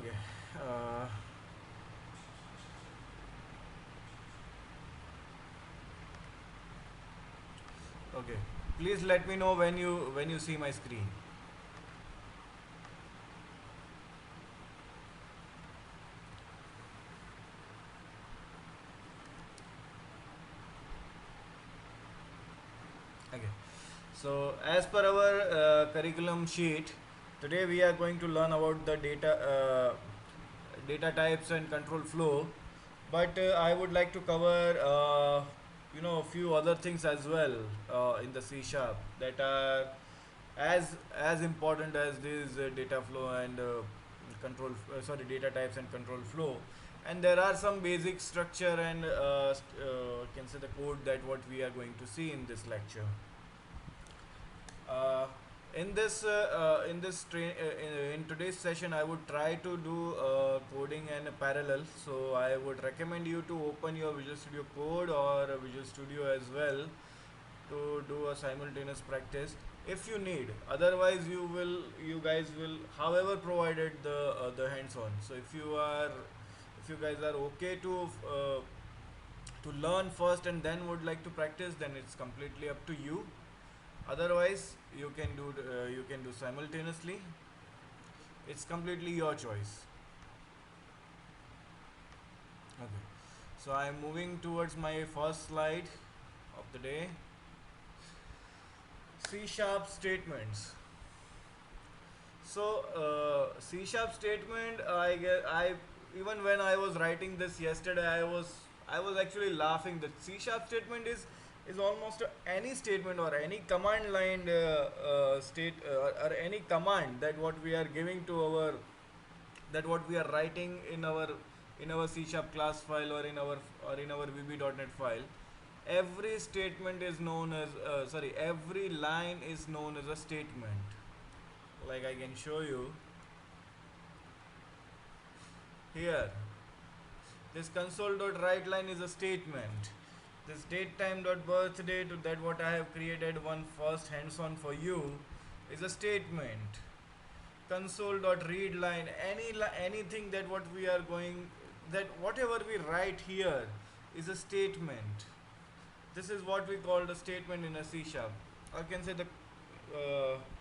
Okay. Uh, okay. Please let me know when you see my screen. Okay. So as per our curriculum sheet, today we are going to learn about the data types and control flow. But I would like to cover a few other things as well in the C sharp that are as important as this data flow and data types and control flow. And there are some basic structure and can say the code that what we are going to see in this lecture. uh, in today's session, I would try to do coding and parallel. So I would recommend you to open your Visual Studio Code or Visual Studio as well to do a simultaneous practice if you need. Otherwise, you guys will, however, provided the hands-on. So if you guys are okay to learn first and then would like to practice, then it's completely up to you. Otherwise, you can do simultaneously. It's completely your choice. Okay. So I'm moving towards my first slide of the day. C sharp statements. So C sharp statement. I even when I was writing this yesterday, I was actually laughing. The C sharp statement is almost any statement or any command line or any command that what we are giving to our that what we are writing in our C sharp class file or in our VB.NET file. Every statement is known as every line is known as a statement. Like I can show you here. This console.writeLine is a statement. This datetime.birthday to that what I have created one first hands-on for you is a statement. Console.readLine, anything that what we are going, that whatever we write here is a statement. This is what we call the statement in a C sharp. I can say the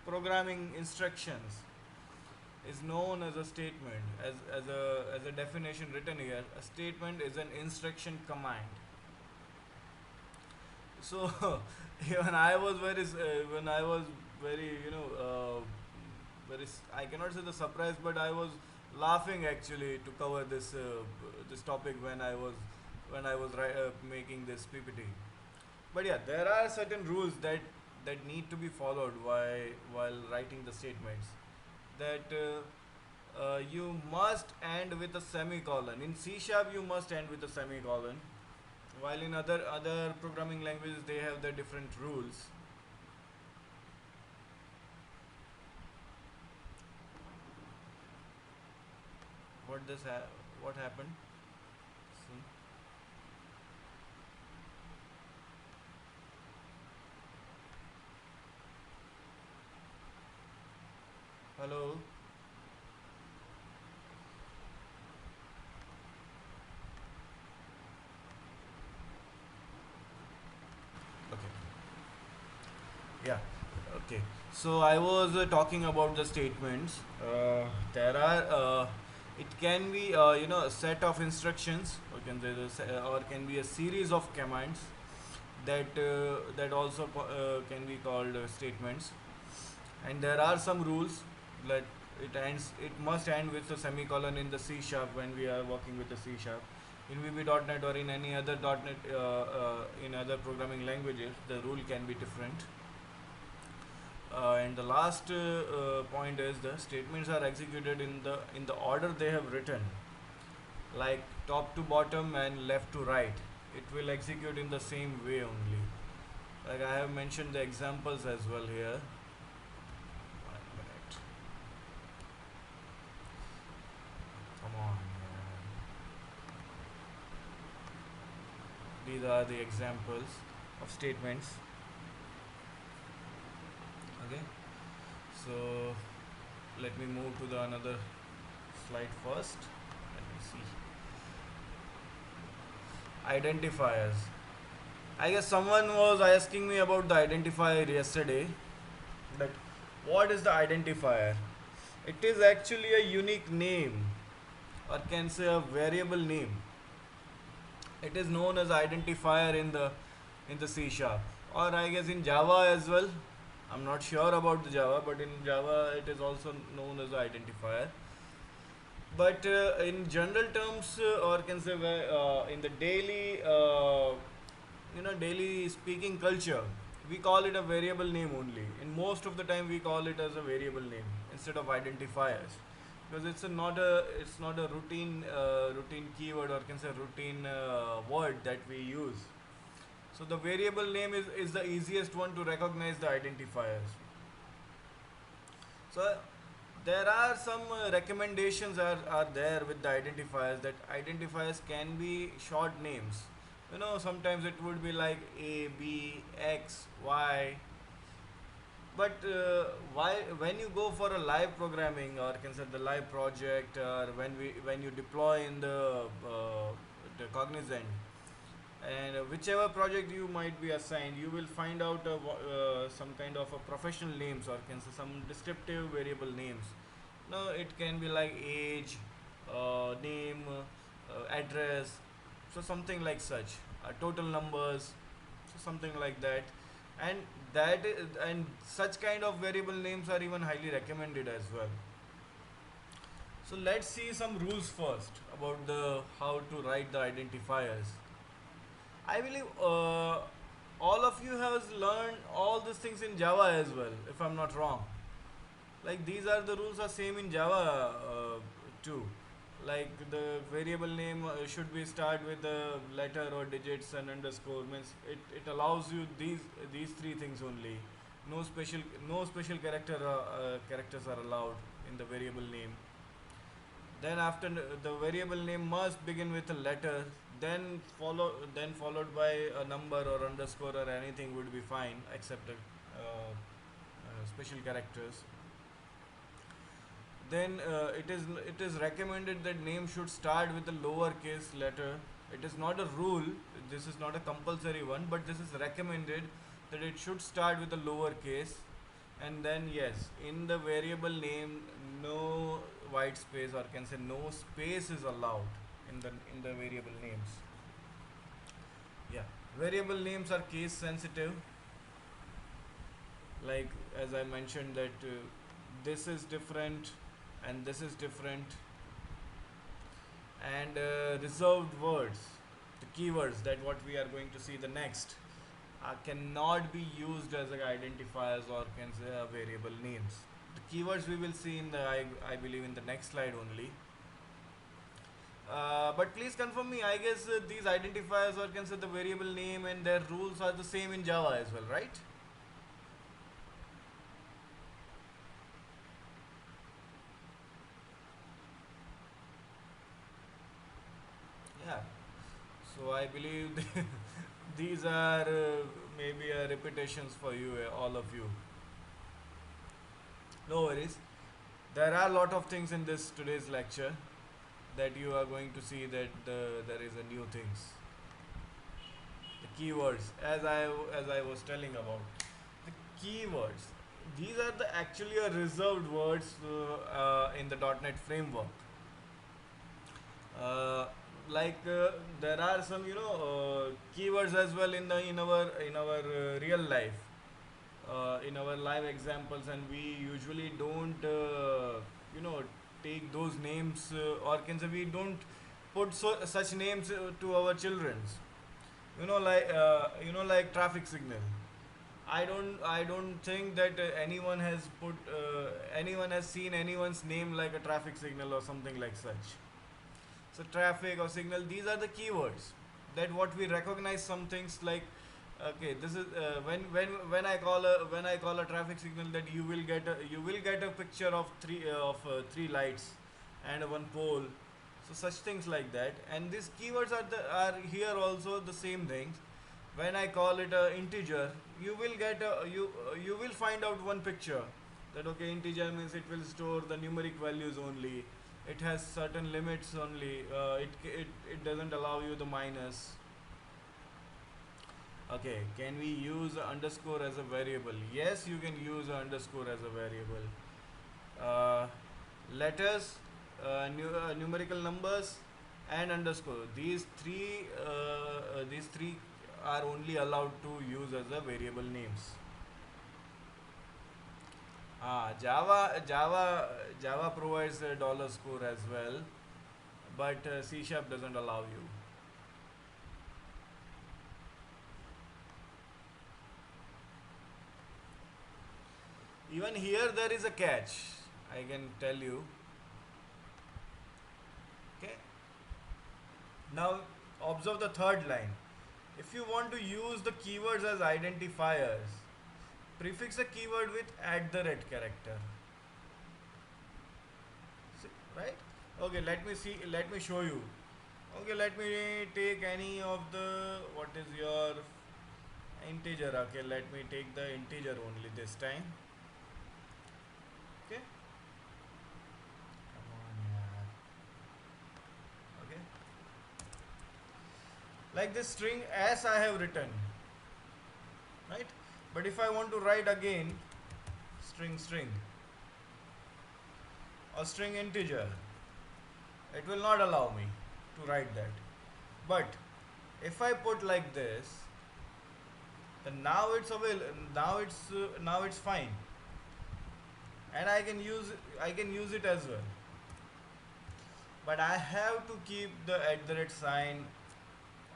programming instructions is known as a statement. As a definition written here, a statement is an instruction command. So even I was when I was very I cannot say the surprise, but I was laughing actually to cover this topic when I was making this PPT. But yeah, there are certain rules that need to be followed while writing the statements. That you must end with a semicolon. In C sharp, you must end with a semicolon, while in other programming languages they have their different rules. What happened? See? Hello. Okay. Yeah. Okay. So I was talking about the statements. There are it can be a set of instructions, or or can be a series of commands that also can be called statements. And there are some rules that it must end with a semicolon in the C sharp when we are working with the C sharp. In VB.NET or in any other .NET in other programming languages, the rule can be different. And the last point is the statements are executed in the order they have written, like top to bottom and left to right. It will execute in the same way only. Like I have mentioned the examples as well here. 1 minute. Come on, man. These are the examples of statements. Okay. So let me move to the another slide first. Let me see. Identifiers. I guess someone was asking me about the identifier yesterday. That what is the identifier? It is actually a unique name, or can say a variable name. It is known as identifier in the C sharp, or I guess in Java as well. I'm not sure about the Java, but in Java it is also known as identifier. But in general terms, or can say in the daily, daily speaking culture, we call it a variable name only. In most of the time, we call it as a variable name instead of identifiers, because it's not a routine keyword, or can say routine word that we use. So the variable name is the easiest one to recognize the identifiers. So there are some recommendations are there with the identifiers, that identifiers can be short names. Sometimes it would be like A, B, X, Y. But why when you go for a live programming, or can say the live project, or when you deploy in the Cognizant, and whichever project you might be assigned, you will find out some kind of a professional names, or can say some descriptive variable names. No, it can be like age, name, address, so something like such, total numbers, so something like that. And and such kind of variable names are even highly recommended as well. So let's see some rules first about the how to write the identifiers. I believe all of you have learned all these things in Java as well, if I'm not wrong. Like these are the rules are same in Java too. Like the variable name should be start with a letter or digits and underscore. Means it allows you these three things only. No special characters are allowed in the variable name. Then after the variable name must begin with a letter, then followed by a number or underscore or anything would be fine, except special characters. Then it is recommended that name should start with a lowercase letter. It is not a rule. This is not a compulsory one, but this is recommended that it should start with a lowercase. And then yes, in the variable name, no white space, or can say no space is allowed in the variable names. Yeah, variable names are case sensitive. Like as I mentioned that this is different and this is different. And reserved words, the keywords that what we are going to see the next, cannot be used as identifiers, or can say variable names. The keywords we will see in the I believe in the next slide only. But please confirm me. I guess these identifiers, or can say the variable name and their rules, are the same in Java as well, right? Yeah. So I believe these are maybe repetitions for you, all of you. No worries. There are a lot of things in this today's lecture that you are going to see that there is a new things. The keywords, as I was telling about, the keywords. These are the actually a reserved words in the .NET framework. Uh, there are some keywords as well in our real life, in our live examples, and we usually don't you know take those names, or can say we don't put such names to our children's. Like traffic signal. I don't think that anyone has seen anyone's name like a traffic signal or something like such. So traffic or signal, these are the keywords that what we recognize some things like. Okay, this is when I call a traffic signal, that you will get a picture of three lights and one pole. So such things like that, and these keywords are here also the same things. When I call it a integer, you will find out one picture, that okay, integer means it will store the numeric values only. it has certain limits only. It doesn't allow you the minus. Okay, can we use a underscore as a variable? Yes, you can use a underscore as a variable. uh, Letters, numerical numbers, and underscore. These three are only allowed to use as a variable names. Java provides a dollar score as well, but C Sharp doesn't allow you. Even here there is a catch. I can tell you. Okay. Now observe the third line. If you want to use the keywords as identifiers, prefix a keyword with @character. Right? Okay, let me see. Let me show you. Okay, let me take any of the, what is your integer. Okay, let me take the integer only this time. Okay. Come on, yeah. Okay. Like this string as I have written, right? But if I want to write again string or string integer, it will not allow me to write that. But if I put like this, then now it's available. Now it's fine, and I can use it as well. But I have to keep the sign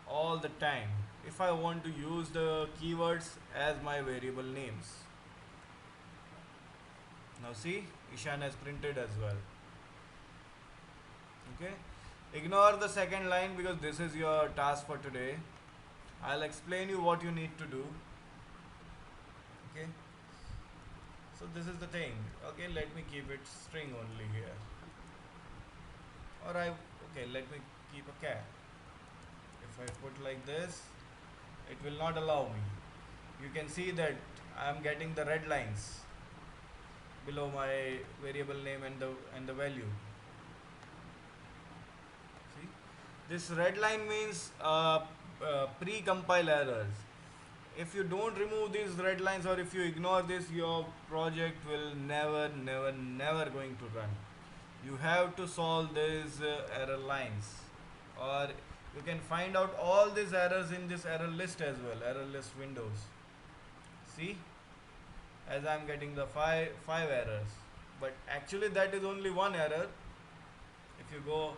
all the time if I want to use the keywords as my variable names. Now see, Ishan has printed as well. Okay, ignore the second line because this is your task for today. I'll explain you what you need to do. Okay, so this is the thing. Okay, let me keep it string only here. Okay, let me keep a cat. If I put like this, it will not allow me. You can see that I am getting the red lines below my variable name and the value. See, this red line means pre-compile errors. If you don't remove these red lines, or if you ignore this, your project will never going to run. You have to solve these error lines, or you can find out all these errors in this error list as well, error list windows. See, as I'm getting the five errors, but actually that is only one error. If you go,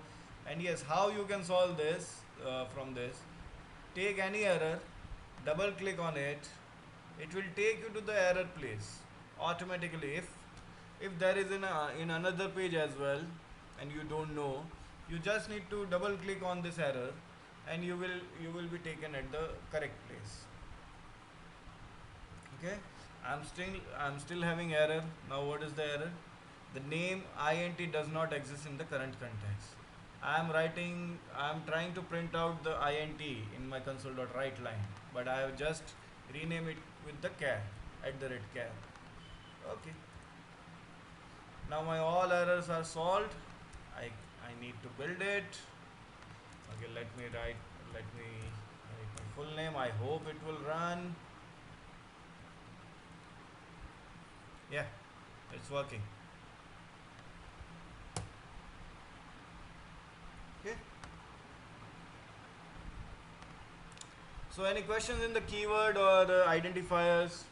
and yes, how you can solve this from this, take any error, double click on it, it will take you to the error place automatically. If there is in another page as well and you don't know, you just need to double click on this error and you will be taken at the correct place. Okay, I'm still having error. Now what is the error? The name int does not exist in the current context. I'm trying to print out the int in my console.write line, but I have just rename it with the char @char. Okay. Now my all errors are solved. I need to build it. Okay, let me write my full name. I hope it will run. Yeah, it's working. Okay. So any questions in the keyword or identifiers?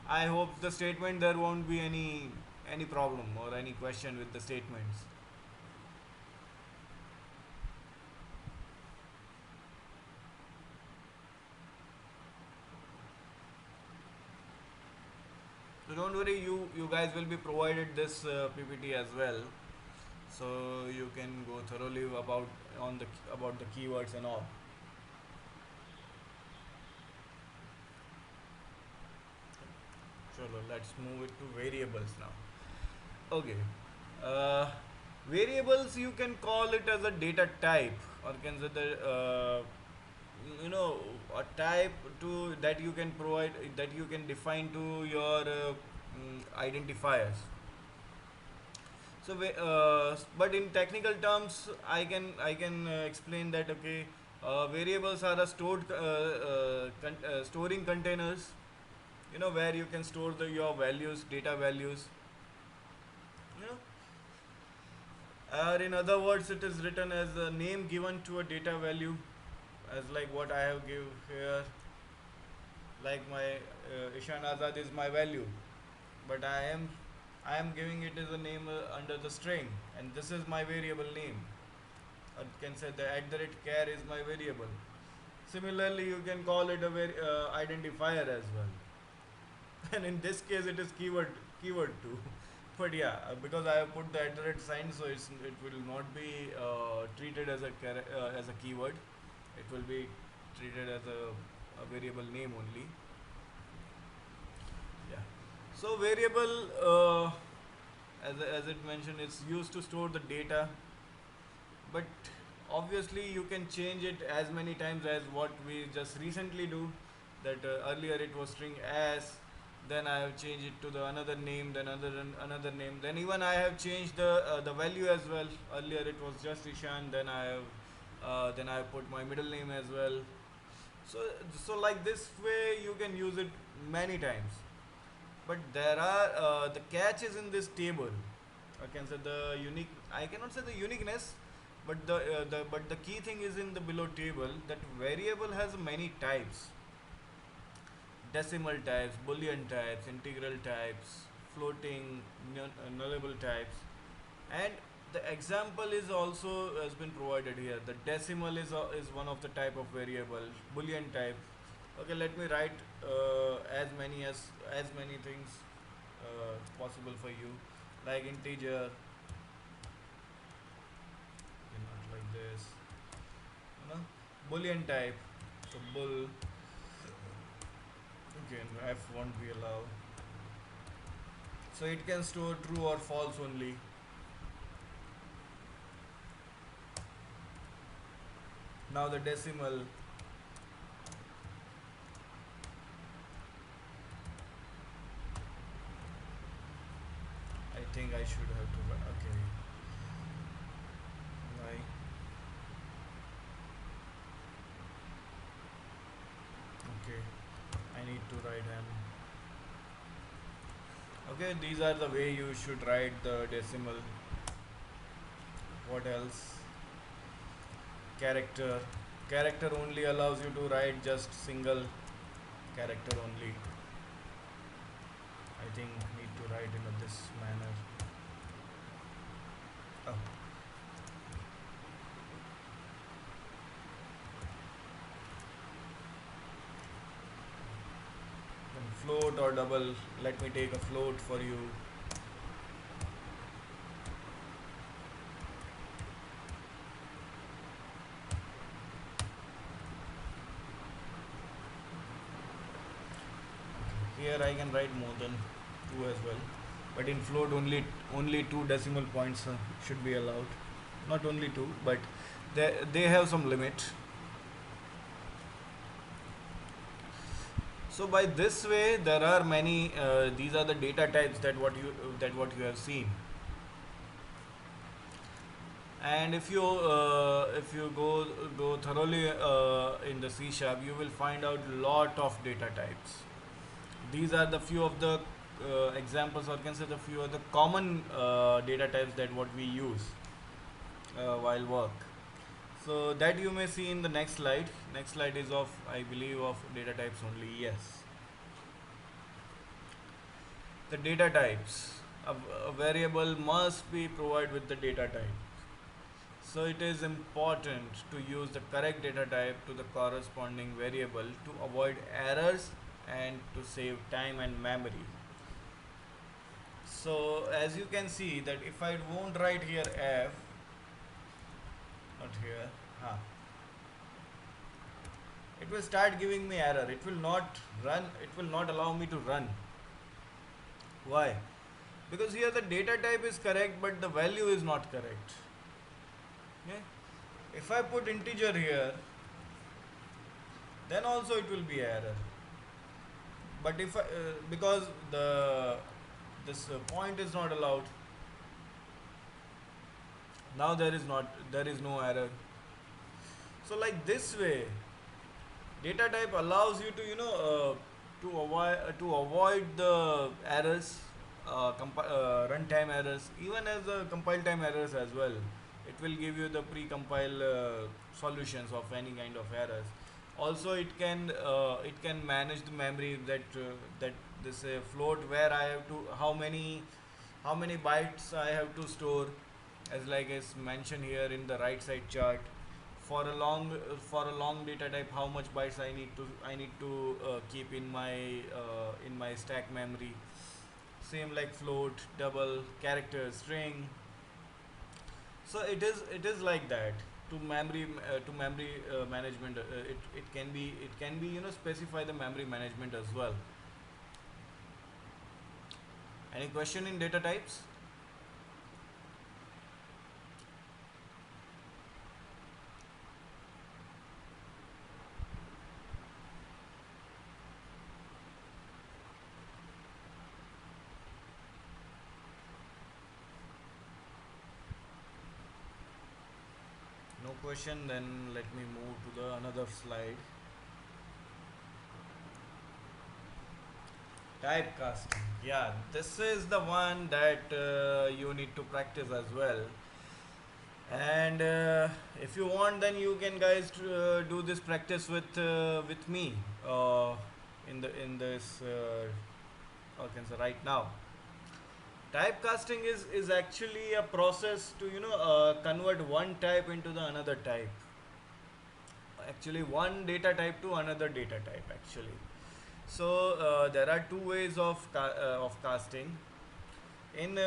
I hope the statement there won't be any problem or any question with the statements. So don't worry, you guys will be provided this PPT as well, so you can go thoroughly about the keywords and all. Chalo, let's move it to variables now. Okay. Uh, Variables, you can call it as a data type, or can say the a type to that you can provide, that you can define to your identifiers. So, but in technical terms, I can explain that, okay, variables are a storing containers. You know, where you can store your values, data values. You know, or in other words, it is written as a name given to a data value, as like what I have give here. Like my Ishan Azad is my value, but I am giving it as a name under the string, and this is my variable name. Or you can say the at the rate char is my variable. Similarly, you can call it a identifier as well. And in this case, it is keyword too. But yeah, because I have put the at the rate sign, so it will not be treated as as a keyword. It will be treated as a variable name only. Yeah. So variable, as it mentioned, it's used to store the data, but obviously you can change it as many times as what we just recently do. That earlier it was string as, then I have changed it to the another name, then another name, then even I have changed the value as well. Earlier it was just Ishan, then I have put my middle name as well. So like this way you can use it many times. But there are the catches in this table. I can say the unique. I cannot say the uniqueness, but the key thing is in the below table that variable has many types: decimal types, boolean types, integral types, floating, nullable types, and the example is also has been provided here. The decimal is one of the type of variable, boolean type. Okay, let me write as many things possible for you, like integer, not like this, you know, boolean type. So bull, okay, f won't be allowed. So it can store true or false only. Now the decimal, I think I should have to okay. Why? Okay, I need to write m. Okay, these are the way you should write the decimal. What else? Character. Character only allows you to write just single character only. I think need to write in this manner. Oh. Then float or double. Let me take a float for you. Here I can write more than 2 as well, but in float only 2 decimal points should be allowed. Not only 2, but they have some limit. So by this way there are many these are the data types that what you have seen. And if you go thoroughly in the C sharp, you will find out lot of data types. These are the few of the examples, or can say the few of the common data types that what we use while work. So that you may see in the next slide. Next slide is of, I believe, of data types only. Yes, the data types. A variable must be provided with the data type. So it is important to use the correct data type to the corresponding variable to avoid errors and to save time and memory. So as you can see that if I won't write here f, not here, it will start giving me error. It will not run, it will not allow me to run. Why? Because here the data type is correct but the value is not correct. Okay? If I put integer here, then also it will be error. But if I, because this point is not allowed, Now there is no error. So like this way, data type allows you to to avoid the errors, runtime errors, even as the compile time errors as well. It will give you the pre-compile solutions of any kind of errors. Also, it can manage the memory that this float where I have to how many bytes I have to store, as like is mentioned here in the right side chart. For a long data type, how much bytes I need to keep in my stack memory. Same like float, double, character, string. So it is like that. To memory management, it can be specify the memory management as well. Any question in data types? No question, then let me move to the another slide. Typecasting. Yeah, this is the one that you need to practice as well. And if you want, then you can guys do this practice with me in this how can I say right now. Typecasting is actually a process to convert one type into the another type. Actually, one data type to another data type. Actually, so there are two ways of casting. In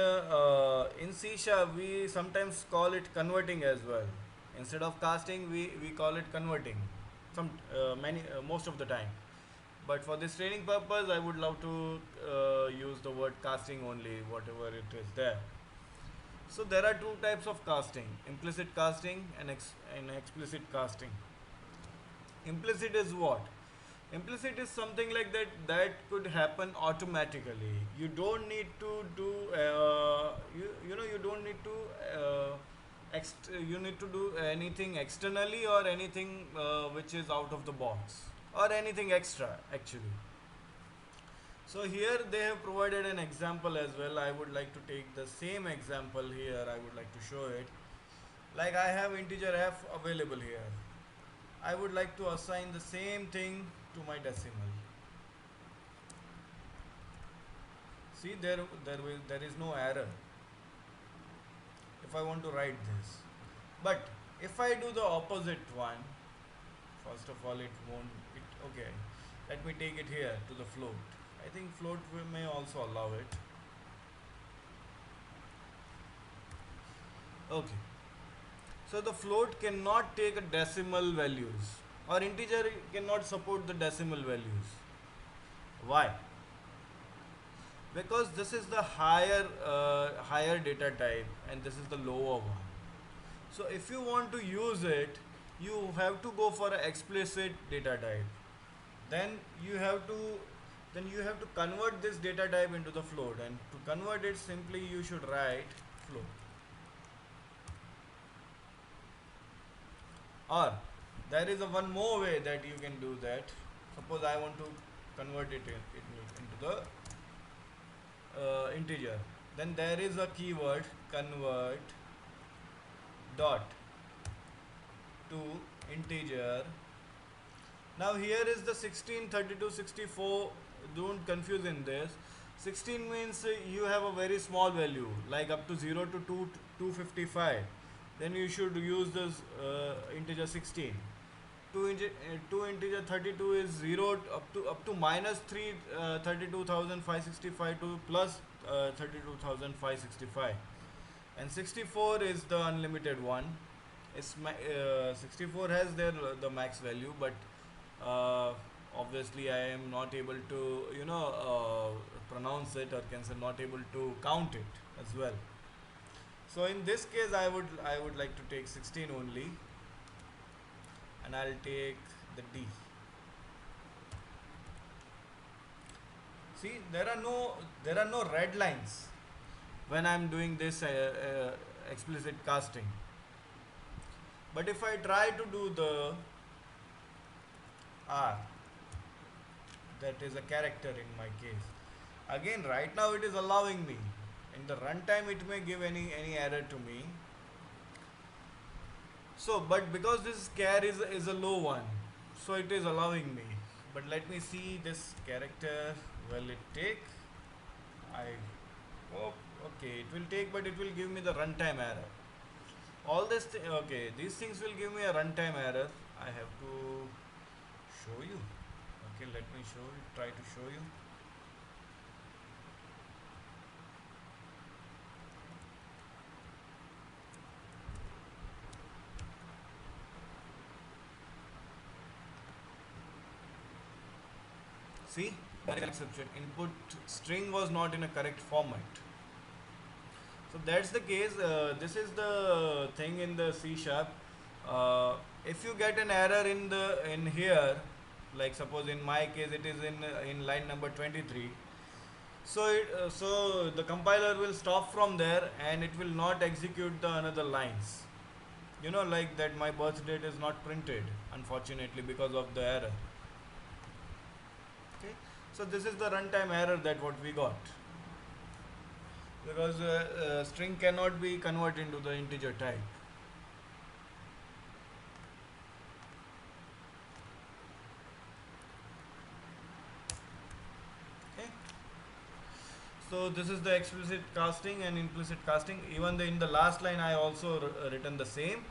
C sharp, we sometimes call it converting as well. Instead of casting, we call it converting. Most of the time. But for this training purpose, I would love to use the word casting only, whatever it is there. So there are two types of casting: implicit casting and explicit casting. Implicit is what? Implicit is something like that could happen automatically. You don't need to do you don't need to you need to do anything externally or anything which is out of the box or anything extra actually. So here they have provided an example as well. I would like to take the same example here. I would like to show it. Like I have integer f available here. I would like to assign the same thing to my decimal. See, there is no error if I want to write this. But if I do the opposite one, first of all, it won't. Okay. Let me take it here to the float. I think float we may also allow it. Okay. So the float cannot take a decimal values, or integer cannot support the decimal values. Why? Because this is the higher data type and this is the lower one. So if you want to use it, you have to go for an explicit data type. Then you have to convert this data type into the float, and to convert it, simply you should write float. Or there is a one more way that you can do that. Suppose I want to convert it into the integer. Then there is a keyword convert dot to integer. Now here is the 16, 32, 64. Don't confuse in this. 16 means you have a very small value, like up to 0 to 255. Then you should use this integer 16. To integer 32 is 0 up to minus 3 32,565 to plus 32,565, and 64 is the unlimited one. 64 has the max value, but uh, obviously I am not able to pronounce it, or can say not able to count it as well. So in this case, I would like to take 16 only, and I'll take the D. See, there are no red lines when I'm doing this explicit casting. But if I try to do the R, that is a character in my case. Again, right now it is allowing me. In the runtime, it may give any error to me. So, but because this char is a low one, so it is allowing me. But let me see this character. Will it take? I hope. Okay, it will take, but it will give me the runtime error. All this, okay, these things will give me a runtime error. I have to show you. Okay, let me show you. Try to show you. See, there is an exception. Input string was not in a correct format. So that's the case. This is the thing in the C sharp. If you get an error in here, like suppose in my case it is in line number 23. So the compiler will stop from there and it will not execute the another lines. You know, like that my birth date is not printed, unfortunately, because of the error. Okay. So this is the runtime error that what we got, because string cannot be converted into the integer type. Okay. So this is the explicit casting and implicit casting. Even in the last line I also written the same.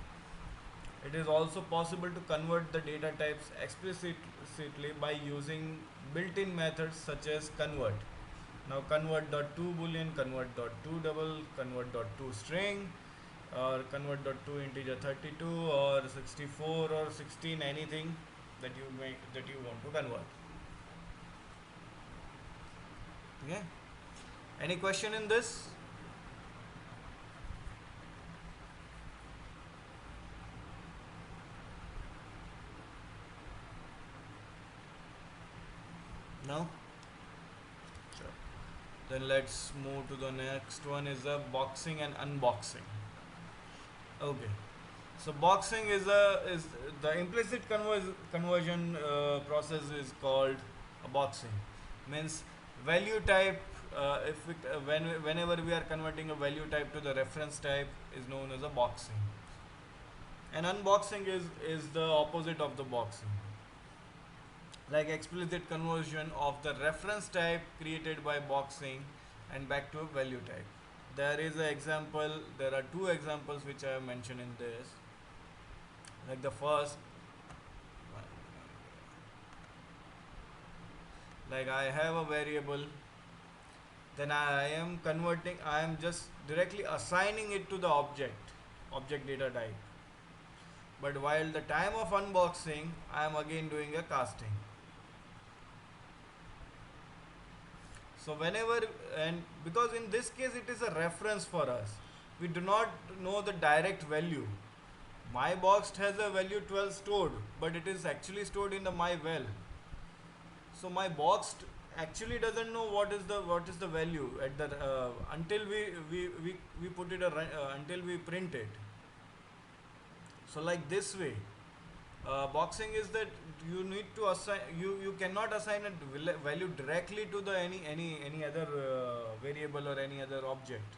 It is also possible to convert the data types explicitly by using built-in methods such as convert. Now convert.to boolean, convert.to double, convert.to string, or convert.to integer 32 or 64 or 16, anything that you want to convert. Okay. Any question in this? No? Sure. Then let's move to the next one, is the boxing and unboxing. Okay. So boxing is the implicit conversion process is called a boxing. Means value type, whenever we are converting a value type to the reference type, is known as a boxing. And unboxing is the opposite of the boxing. Like explicit conversion of the reference type created by boxing and back to a value type. There are two examples which I have mentioned in this. Like the first, like I have a variable, then I am just directly assigning it to the object data type. But while the time of unboxing, I am again doing a casting. So whenever, and because in this case it is a reference for us, we do not know the direct value. My box has a value 12 stored, but it is actually stored in the my well. So my box actually doesn't know what is the value at the until we put it until we print it. So like this way, boxing is that you need to assign, you cannot assign a value directly to the any other variable or any other object.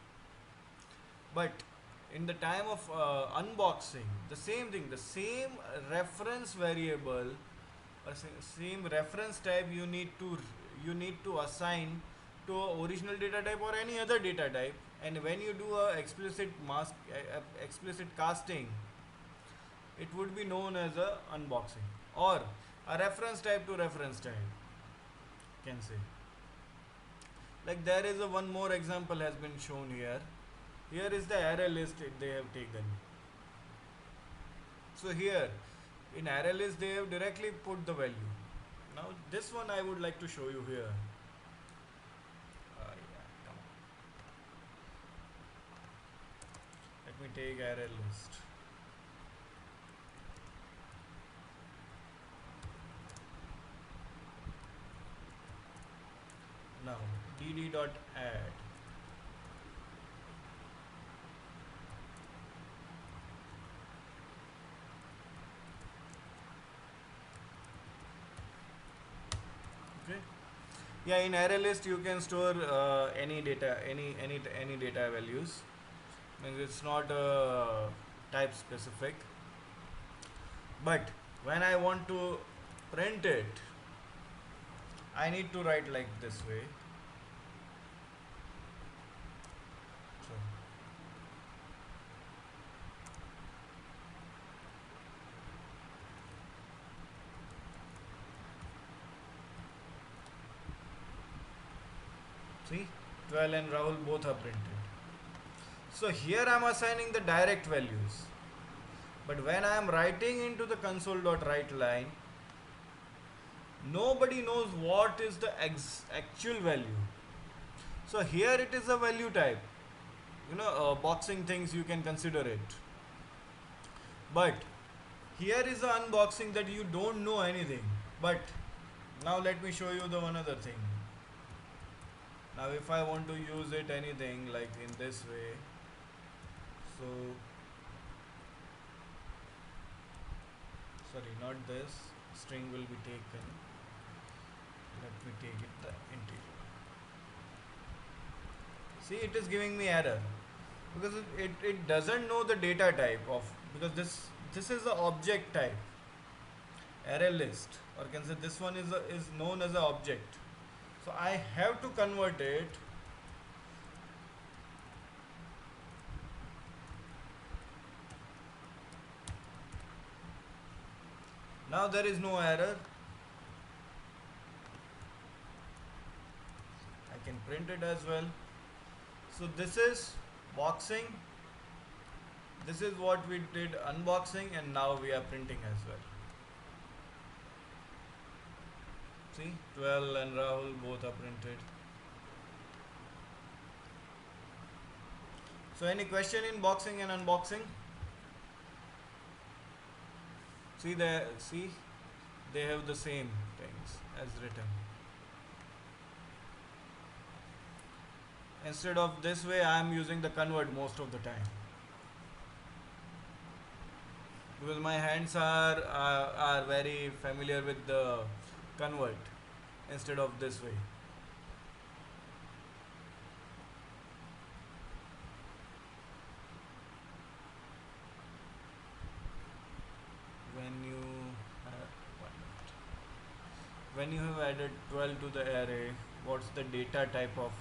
But in the time of unboxing, the same thing, the same reference variable or same reference type you need to assign to a original data type or any other data type. And when you do a explicit casting, it would be known as a unboxing or a reference type to reference type, can say. Like there is a one more example has been shown here. Here is the array list they have taken. So here in array list they have directly put the value. Now this one I would like to show you here. Yeah, come on. Let me take array list. Now dd.add. Yeah, in array list you can store any data, any data values. Means it's not type specific. But when I want to print it, I need to write like this way. So see, 12 and Rahul both are printed. So here I am assigning the direct values. But when I am writing into the console.write line, nobody knows what is the actual value. So here it is a value type. Boxing things you can consider it. But here is the unboxing that you don't know anything. But now let me show you the one other thing. Now if I want to use it anything like in this way, so sorry, not this string will be taken. Let me take it the integer. See, it is giving me error because it doesn't know the data type of, because this is the object type array list, or can say this one is known as an object. So I have to convert it. Now there is no error. I can print it as well. So this is boxing. This is what we did unboxing, and now we are printing as well. See, 12 and Rahul both are printed. So any question in boxing and unboxing? See, they have the same things as written. Instead of this way, I am using the convert most of the time, because my hands are very familiar with the convert instead of this way. When you when you have added 12 to the array, what's the data type of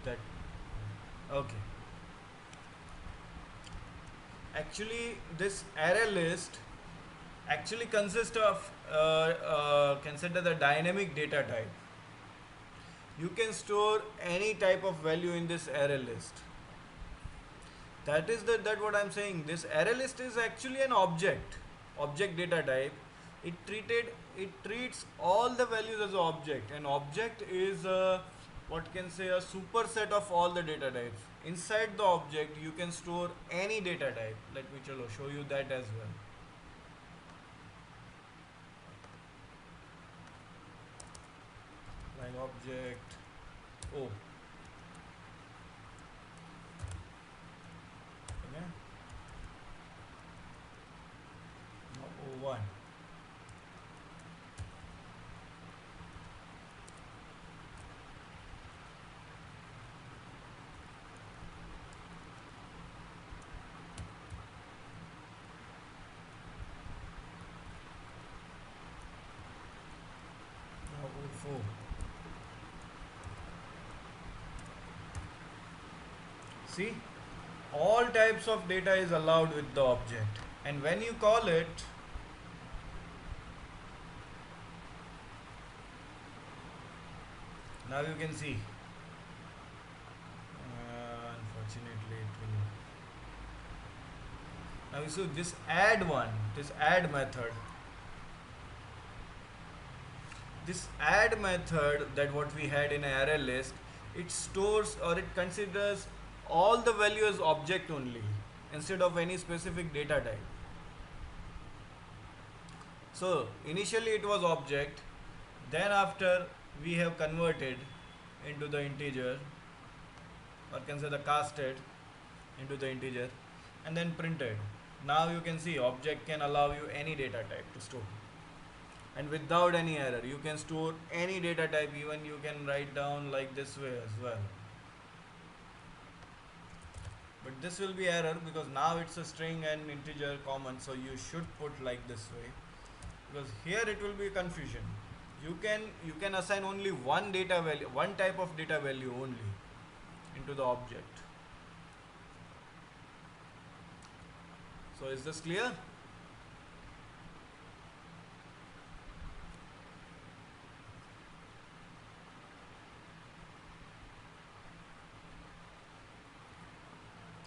that? Okay, actually this array list actually consists of consider the dynamic data type. You can store any type of value in this array list. That what I'm saying. This array list is actually an object data type. It treats all the values as an object. An object is what can say a superset of all the data types. Inside the object you can store any data type. Let me show you that as well. Like object O. Okay. Now O1. Now O4. See, all types of data is allowed with the object, and when you call it, now you can see, unfortunately it will, now you see this add method, that what we had in array list, it stores or it considers all the value as object only instead of any specific data type. So initially it was object, then after we have converted into the integer, or can say the casted into the integer, and then printed. Now you can see object can allow you any data type to store. and without any error. You can store any data type, even you can write down like this way as well. But this will be error because now it's a string and integer common, so you should put like this way, because here it will be confusion. You can assign only one data value, one type of data value only into the object. So is this clear?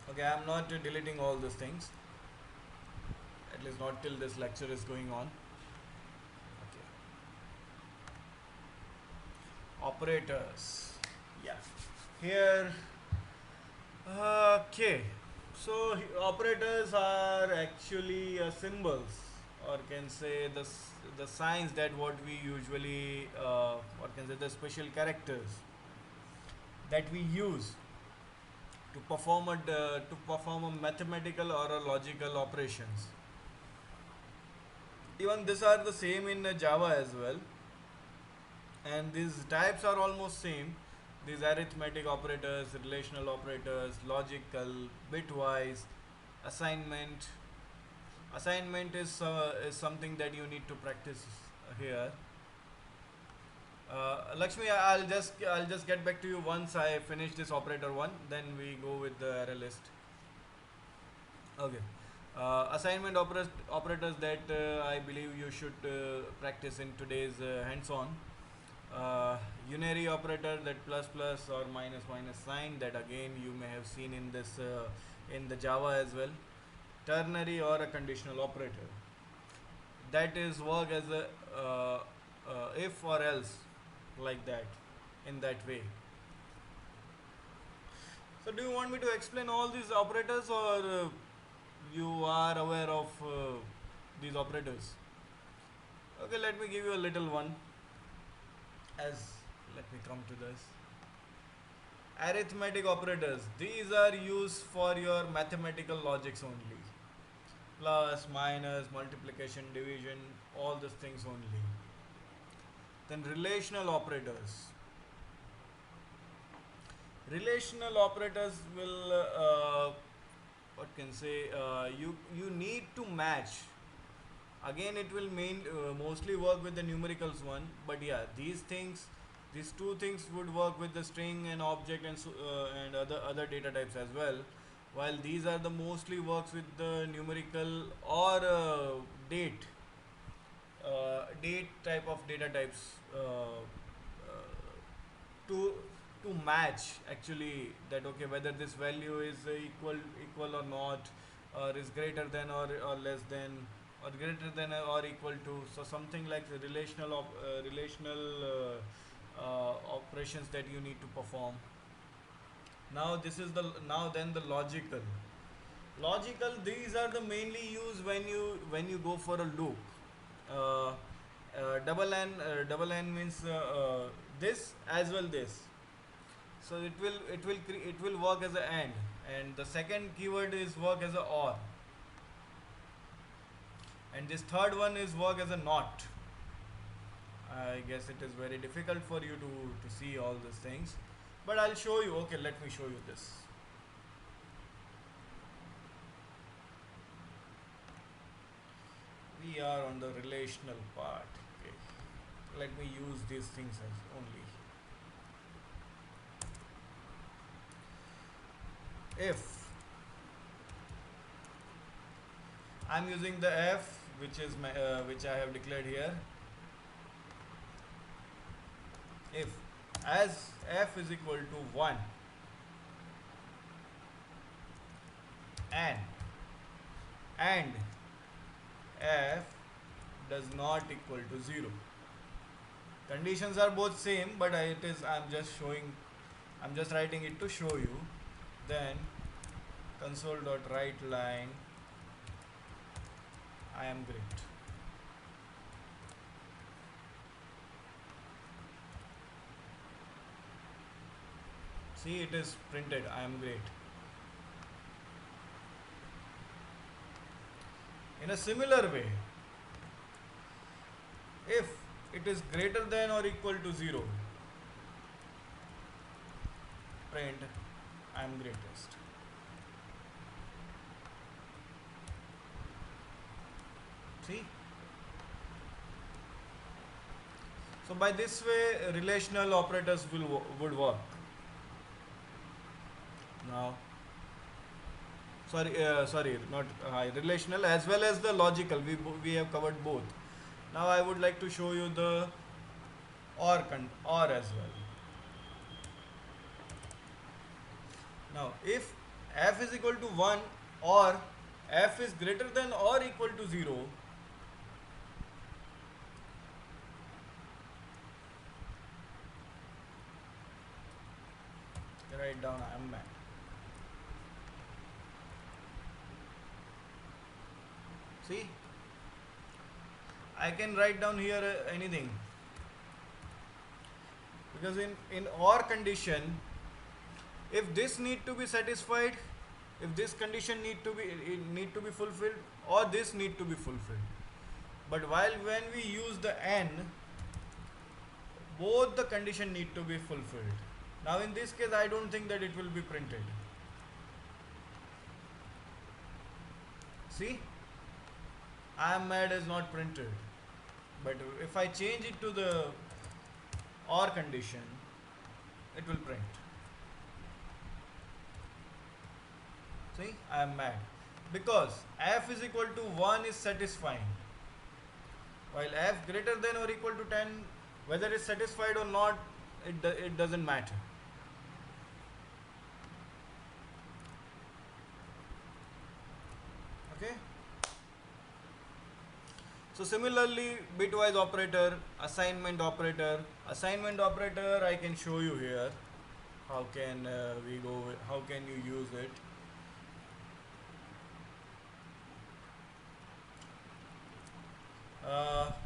Okay, I'm not deleting all these things, at least not till this lecture is going on. Okay. Operators. Yeah. Here. Okay. So operators are actually symbols, or can say the signs that what we usually, or can say the special characters that we use to perform a mathematical or a logical operations. Even these are the same in Java as well, and these types are almost same. These arithmetic operators, relational operators, logical, bitwise, assignment. Assignment is something that you need to practice here. Lakshmi, I'll just get back to you once I finish this operator one. Then we go with the array list. Okay. Assignment operators that I believe you should practice in today's hands-on. Unary operator, that plus plus or minus minus sign, that again you may have seen in this in the Java as well. Ternary or a conditional operator, that is work as a if or else, like that, in that way. So do you want me to explain all these operators, or you are aware of these operators? Okay, let me give you a little one. As Let me come to this. Arithmetic operators, these are used for your mathematical logics only. Plus, minus, multiplication, division, all these things only. Then relational operators. Relational operators will, what can say, you need to match. Again, it will mostly work with the numericals one, but yeah, these two things would work with the string and object, and and other data types as well. While these are the mostly works with the numerical or date type of data types, to to match actually, that okay, whether this value is equal or not, or is greater than or less than, or greater than or equal to. So something like the relational operations that you need to perform. Now this is the now then the logical, these are the mainly used when you go for a loop. Double n means this as well this. So it will work as a and the second keyword is work as a or, and this third one is work as a not. I guess it is very difficult for you to see all these things, but I'll show you. Okay, let me show you this. We are on the relational part. Okay, let me use these things as only. If I'm using the f, which is which I have declared here. If as f is equal to 1 and f does not equal to 0. Conditions are both same, but I'm just writing it to show you. Then console.write line, I am great. See, it is printed, I am great. In a similar way, If it is greater than or equal to 0, print I am greatest. See? So by this way relational operators would work. Now sorry, not relational as well as the logical, we have covered both. Now I would like to show you the or as well. Now if f is equal to 1 or f is greater than or equal to 0, write down I am mad. See, I can write down here anything, because in or condition, if this need to be satisfied, if this condition need to be fulfilled, or this need to be fulfilled. But while when we use the n, both the condition need to be fulfilled. Now in this case I don't think that it will be printed. See, I am mad is not printed, but if I change it to the or condition, it will print. See, I am mad because f is equal to 1 is satisfying, while f greater than or equal to 10, whether it's satisfied or not, it doesn't matter. Okay. So similarly, bitwise operator, assignment operator. Assignment operator I can show you here. How can how can you use it?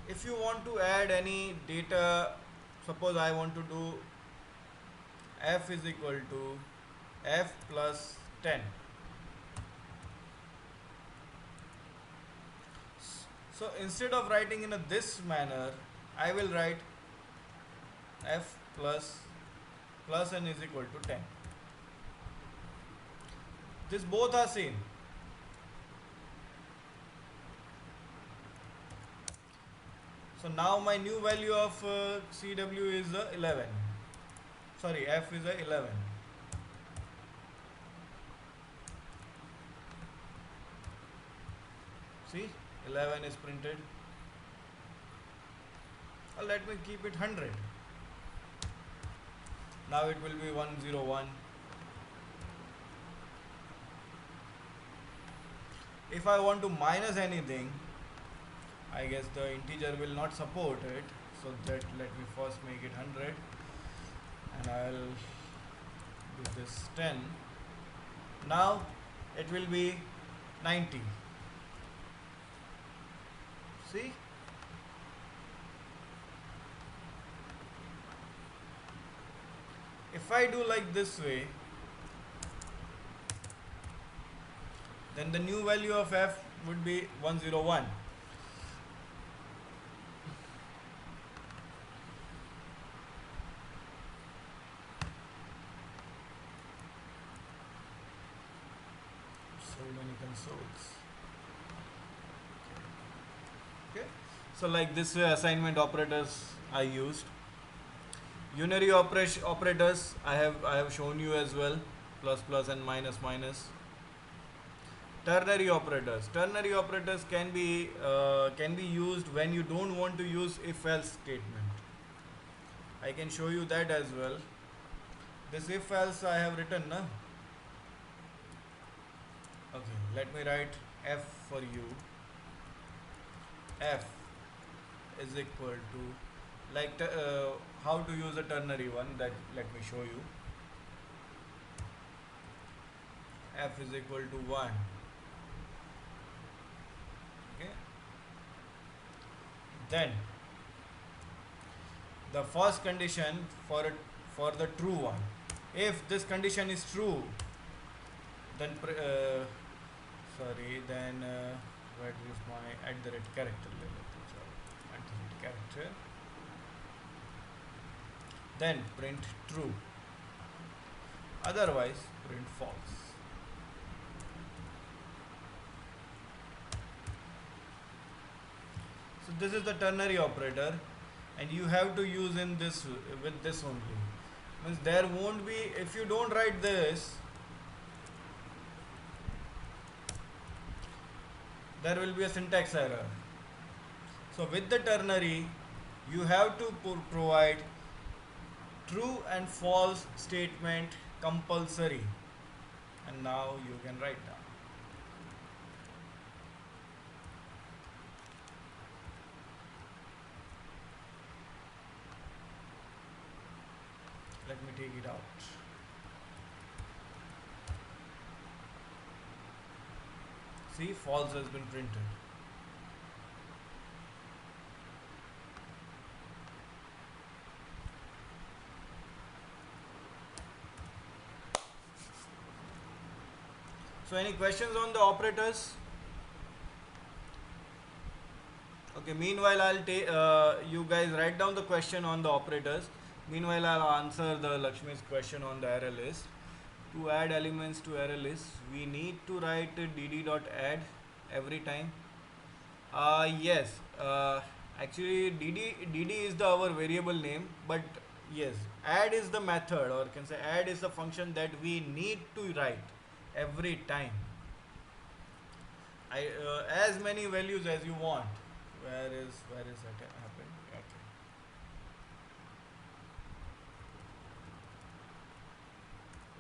If you want to add any data, suppose I want to do f is equal to f plus 10. So instead of writing in this manner, I will write f plus n is equal to 10. This both are same. So now my new value of CW is 11. Sorry, f is 11. See, 11 is printed. Let me keep it 100. Now it will be 101. If I want to minus anything, I guess the integer will not support it, so that let me first make it 100, and I'll do this 10. Now it will be 90. See, if I do like this way, then the new value of f would be 101. So many consoles. Okay, so like this way assignment operators I used. Unary operators I have shown you as well, plus plus and minus minus. Ternary operators. Ternary operators can be used when you don't want to use if-else statement. I can show you that as well. This if-else I have written, na? Okay, let me write f for you. F is equal to, like how to use a ternary one, that let me show you. F is equal to 1. Okay. Then the first condition for the true one. If this condition is true, then where is my @ character? character, then print true, otherwise print false. So this is the ternary operator, and you have to use in this with this only. Means there won't be, if you don't write this, there will be a syntax error. So with the ternary, you have to provide true and false statement compulsory, and now you can write down. Let me take it out. See, false has been printed. So any questions on the operators? Okay, meanwhile I'll take, you guys write down the question on the operators. Meanwhile I'll answer the Lakshmi's question on the array list. To add elements to array list, we need to write dd.add every time. Yes, actually dd is the our variable name, but yes, add is the method, or can say add is the function that we need to write every time. As many values as you want. Where is that happened? Okay.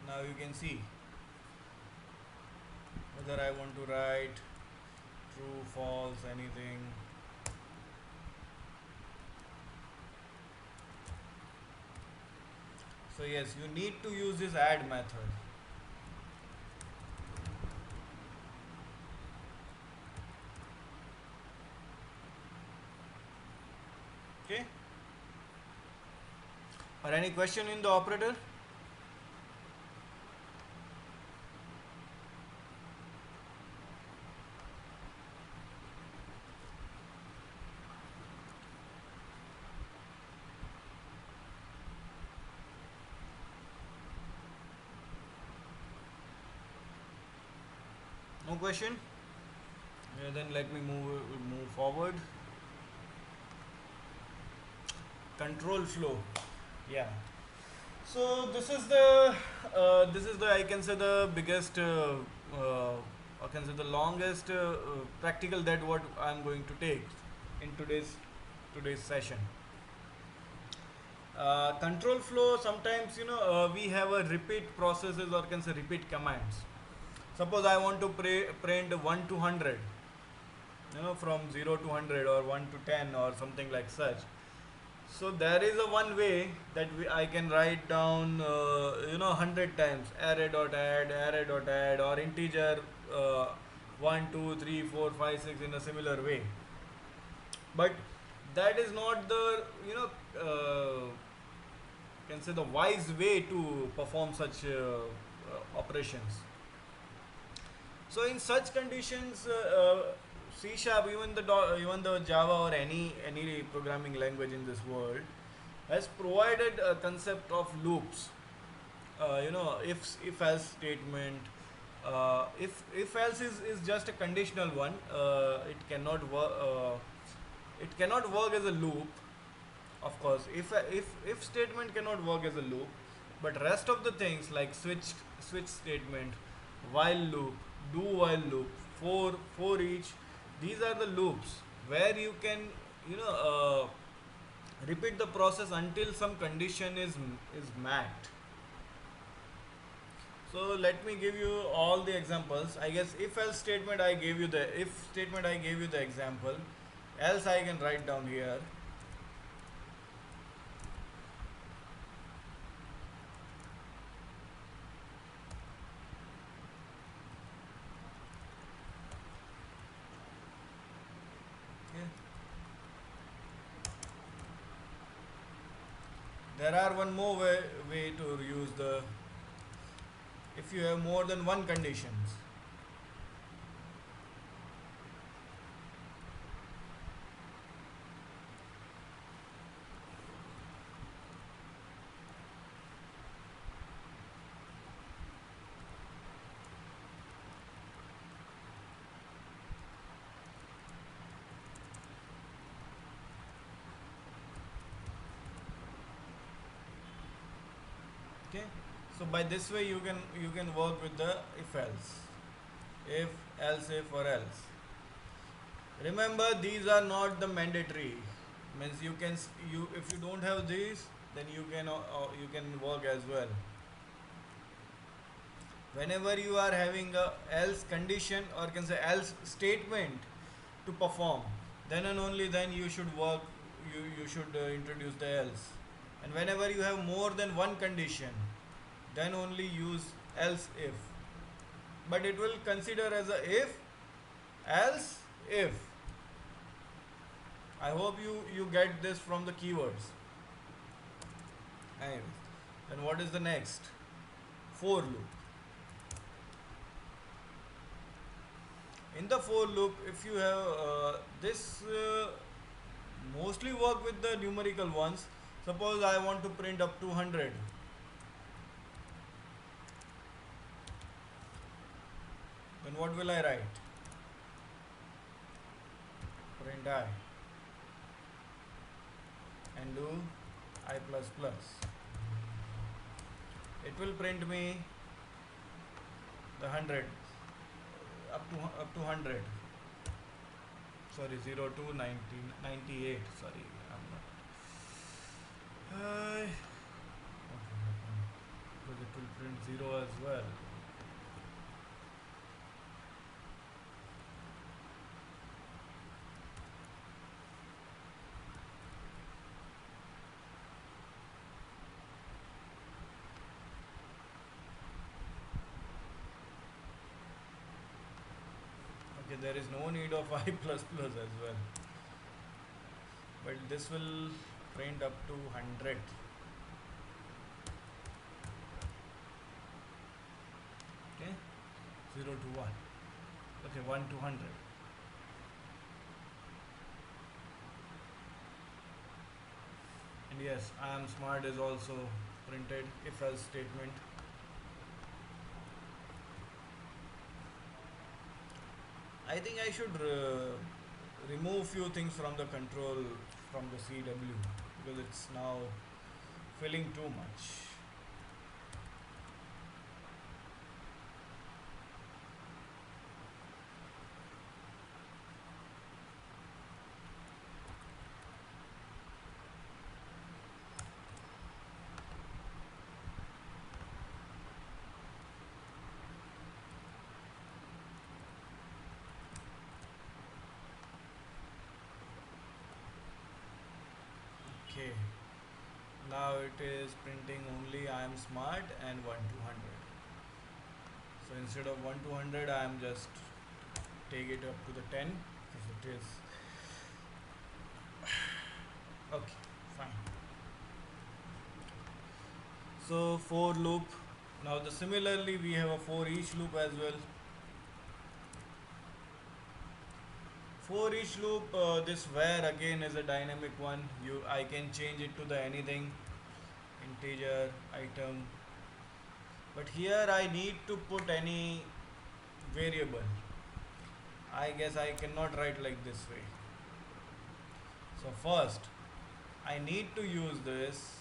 Now you can see whether I want to write true, false, anything. So yes, you need to use this add method. Okay. Or any question in the operator? No question? Yeah, then let me move forward. Control flow. Yeah. So this is the, I can say, the biggest I can say the longest practical that what I'm going to take in today's session. Control flow, sometimes we have a repeat processes, or can say repeat commands. Suppose I want to print 1 to 100, from 0 to 100 or 1 to 10 or something like such. So there is a one way that I can write down 100 times array.add, or integer 1 2 3 4 5 6 in a similar way. But that is not the can say the wise way to perform such operations. So in such conditions, C sharp, even the Java or any programming language in this world, has provided a concept of loops. If else statement. If else is just a conditional one. It cannot work. It cannot work as a loop. Of course, if statement cannot work as a loop, but rest of the things like switch statement, while loop, do while loop, for each, these are the loops where you can repeat the process until some condition is met. So let me give you all the examples. I guess if else statement I gave you the if statement I gave you the example, else I can write down here. There are one more way to use the, if you have more than one conditions. So by this way you can work with the if if or else. Remember, these are not the mandatory. Means you can you if you don't have these, then you can work as well. Whenever you are having a else condition or can say else statement to perform, then and only then you should work. You should introduce the else. And whenever you have more than one condition, then only use else if. But it will consider as a if else if. I hope you get this from the keywords. Anyways, then what is the next? For loop. In the for loop, if you have this mostly work with the numerical ones. Suppose I want to print up to 100. Then what will I write? Print I and do I plus plus. It will print me the 100 up to 100. Sorry, 0 to 90, 98. Sorry, I'm not. Okay, because it will print 0 as well. Okay, there is no need of I plus plus as well. But this will print up to 100. Okay, 0 to 1. Okay, 1 to 100. And yes, I am smart is also printed if else statement. I think I should remove few things from the control from the CW because it's now filling too much. Okay, now it is printing only I am smart and 1 to 100. So instead of 1 to 100 I am just take it up to the 10 because it is okay, fine. So for loop, now the similarly we have a for each loop as well. For each loop, this where again is a dynamic one. I can change it to the anything, integer, item. But here I need to put any variable. I guess I cannot write like this way. So first, I need to use this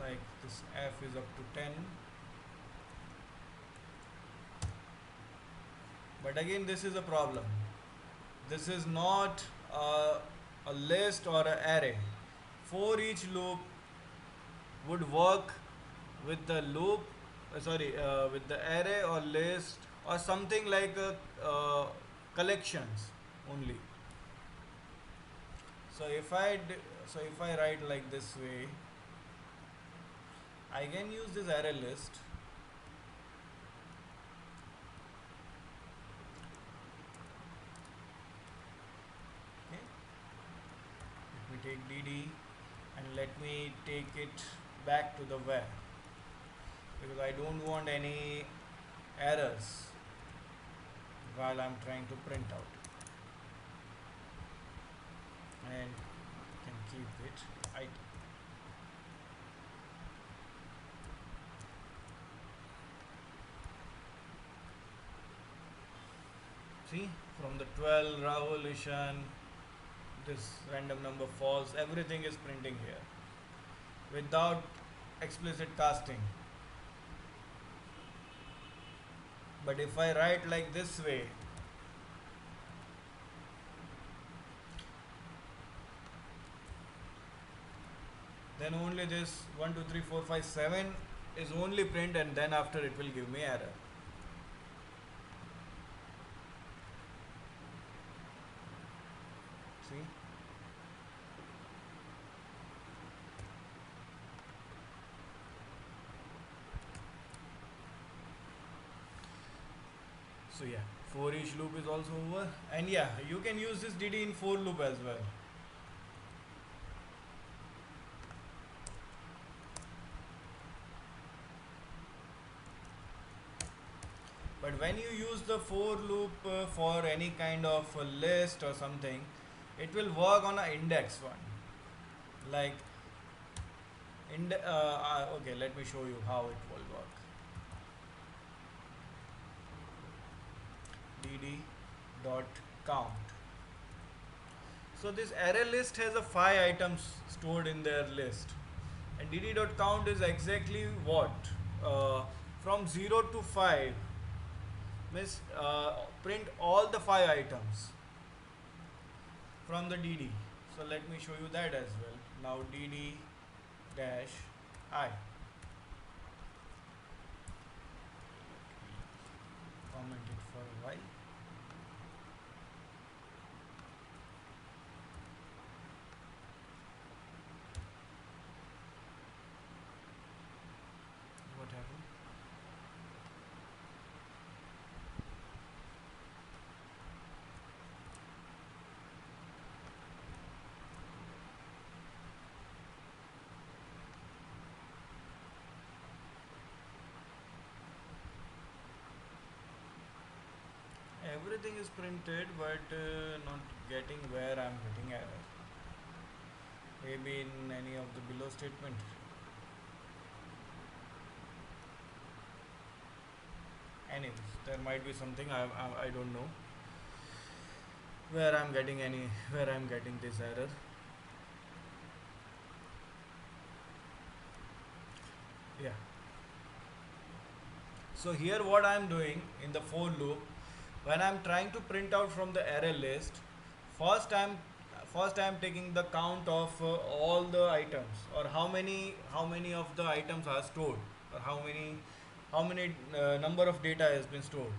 like this f is up to 10. But again, this is a problem. This is not a list or an array. For each loop would work with the loop, with the array or list or something like collections only. So if I write like this way, I can use this array list. Take dd and let me take it back to the where because I don't want any errors while I'm trying to print out, and can keep it item. See, from the 12 Rahul Ishan, this random number false, everything is printing here. without explicit casting. But if I write like this way, then only this 1 2 3 4 5 7 is only print, and then after it will give me error. See? So yeah, for each loop is also over, and yeah, you can use this DD in for loop as well. But when you use the for loop for any kind of a list or something, it will work on an index one. Like, okay, let me show you how it will work. dd dot count. So this array list has a 5 items stored in their list, and dd dot count is exactly what, from 0 to 5 means print all the 5 items from the dd. So let me show you that as well. Now dd dash I, comment it for a while. What happened? Everything is printed, but not getting where I'm getting error. Maybe in any of the below statement. Anyways, there might be something I don't know where I'm getting this error. Yeah. So here what I'm doing in the for loop, when I'm trying to print out from the array list, first I'm taking the count of all the items, or how many of the items are stored, or how many number of data has been stored.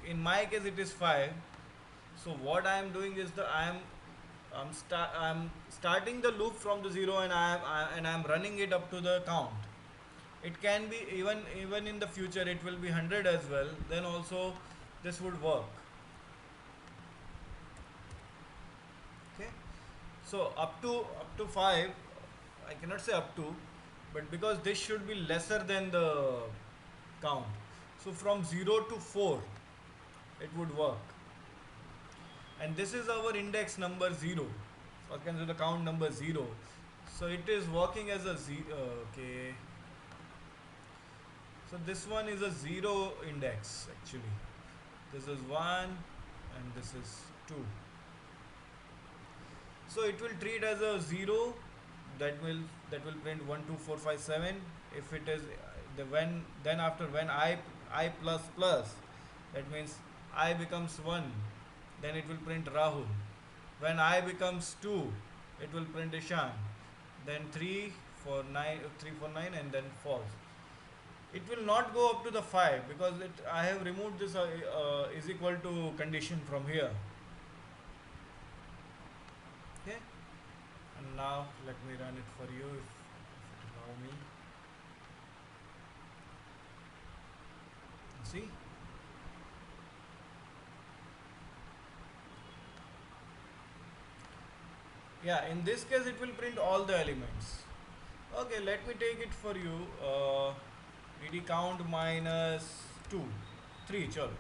In my case it is 5. So what I am doing is I'm starting the loop from the 0, and I'm running it up to the count. It can be even in the future it will be 100 as well, then also this would work. Okay, so up to 5, I cannot say up to, but because this should be lesser than the count, so from 0 to 4 it would work. And this is our index number 0, so I can do the count number 0, so it is working as a 0. Okay, so this one is a 0 index actually. This is 1 and this is 2. So it will treat as a 0, that will print 1 2 4 5 7. If it is then after when I plus plus, that means I becomes 1, then it will print Rahul. When I becomes 2, it will print Ishan. Then 3 for 9, 3 for 9, and then false. It will not go up to the 5 because I have removed this is equal to condition from here. Okay, and now let me run it for you, if it allow me. See, yeah, in this case it will print all the elements. Okay, let me take it for you. dd count minus 2 3 chalo.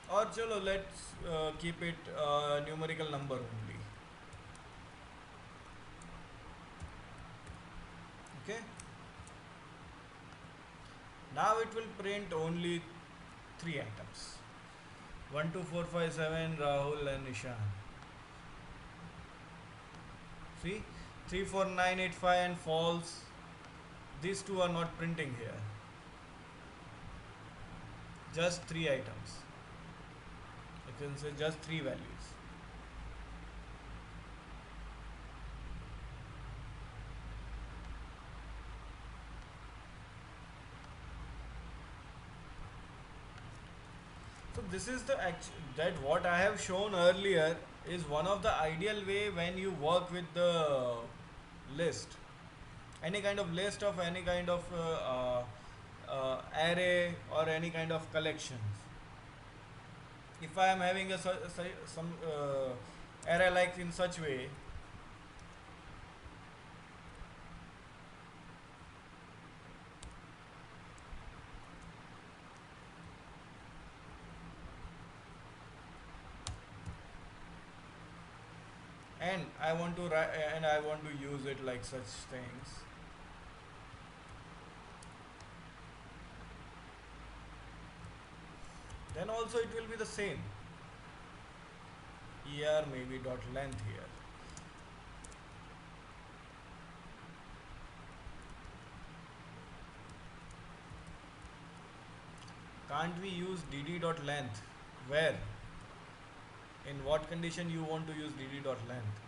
Or chalo, let's keep it numerical number only. Okay, now it will print only 3 items: 1 2 4 5 7 Rahul and Ishan. 3, 34985 and false. These two are not printing here. Just three items. You can say just three values. So this is the that what I have shown earlier is one of the ideal way when you work with the list. Any kind of list of any kind of array or any kind of collections. If I am having a some array like in such way, and I want to write and I want to use it like such things. Then also it will be the same. Here maybe dot length here. Can't we use dd dot length? Where? In what condition you want to use dd dot length?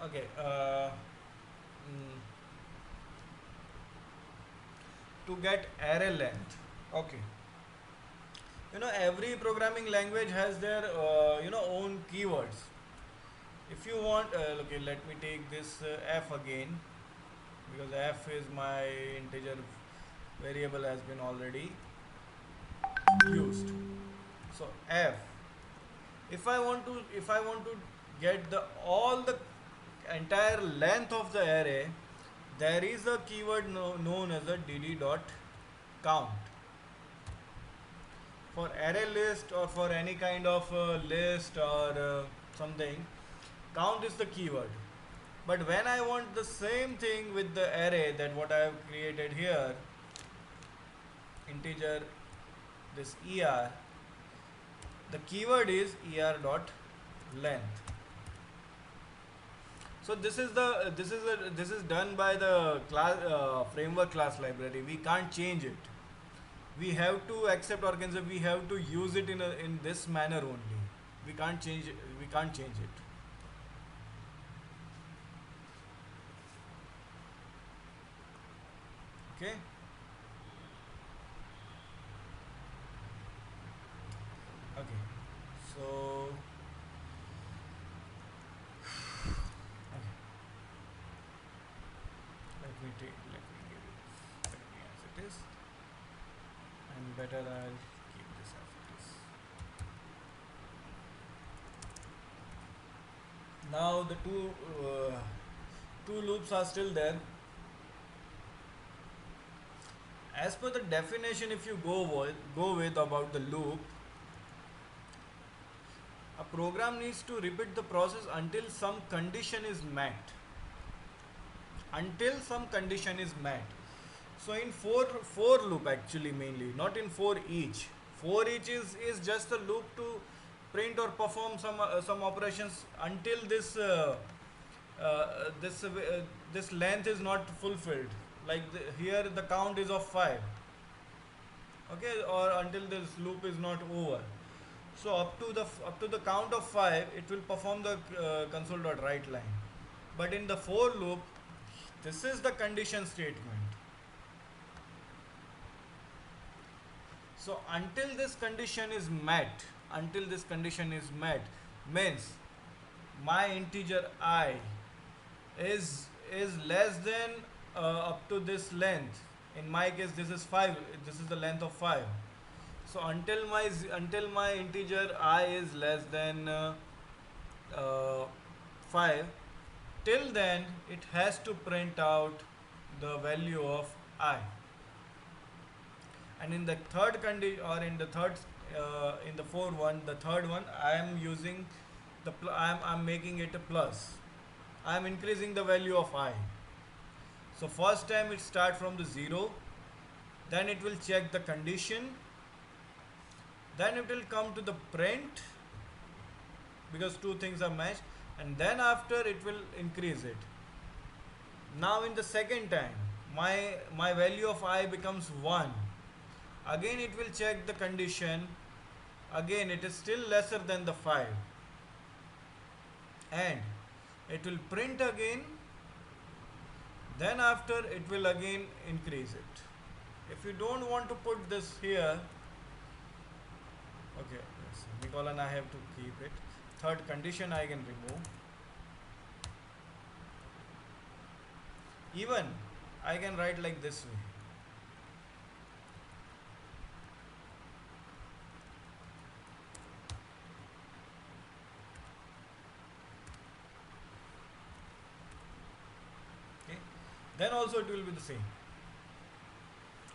Okay. To get array length. Okay. Every programming language has their own keywords. If you want, okay, let me take this f again, because f is my integer variable has been already used. So f, if I want to get the all the entire length of the array, there is a keyword known as a dd dot count. For array list or for any kind of list or something, count is the keyword. But when I want the same thing with the array, that what I have created here, integer this er, the keyword is er dot length. So this is done by the class framework class library. We can't change it. We have to accept, or can say we have to use it in this manner only. We can't change it. We can't change it. Okay. Okay. So okay. Let me give it as it is, and better I'll keep this as it is. Now the two loops are still there. As per the definition, if you go with about the loop, a program needs to repeat the process until some condition is met. Until some condition is met. So in for loop actually, mainly not in for each. For each is just a loop to print or perform some operations until this length is not fulfilled. Like here the count is of 5. Okay, or until this loop is not over. So up to the count of 5, it will perform the console.write line. But in the for loop, this is the condition statement. So until this condition is met, means my integer I is less than up to this length. In my case, this is 5. This is the length of 5. So until my integer I is less than 5, till then it has to print out the value of I. And in the third condition, or in the third in the for one, the third one, I am using I'm making it a plus. I am increasing the value of I. So first time it start from the 0, then it will check the condition, then it will come to the print because two things are matched, and then after it will increase it. Now in the second time, my value of I becomes 1. Again it will check the condition, again it is still lesser than the 5, and it will print again, then after it will again increase it. If you don't want to put this here, okay, semicolon I have to keep it. Third condition I can remove. Even I can write like this way. Okay. Then also it will be the same.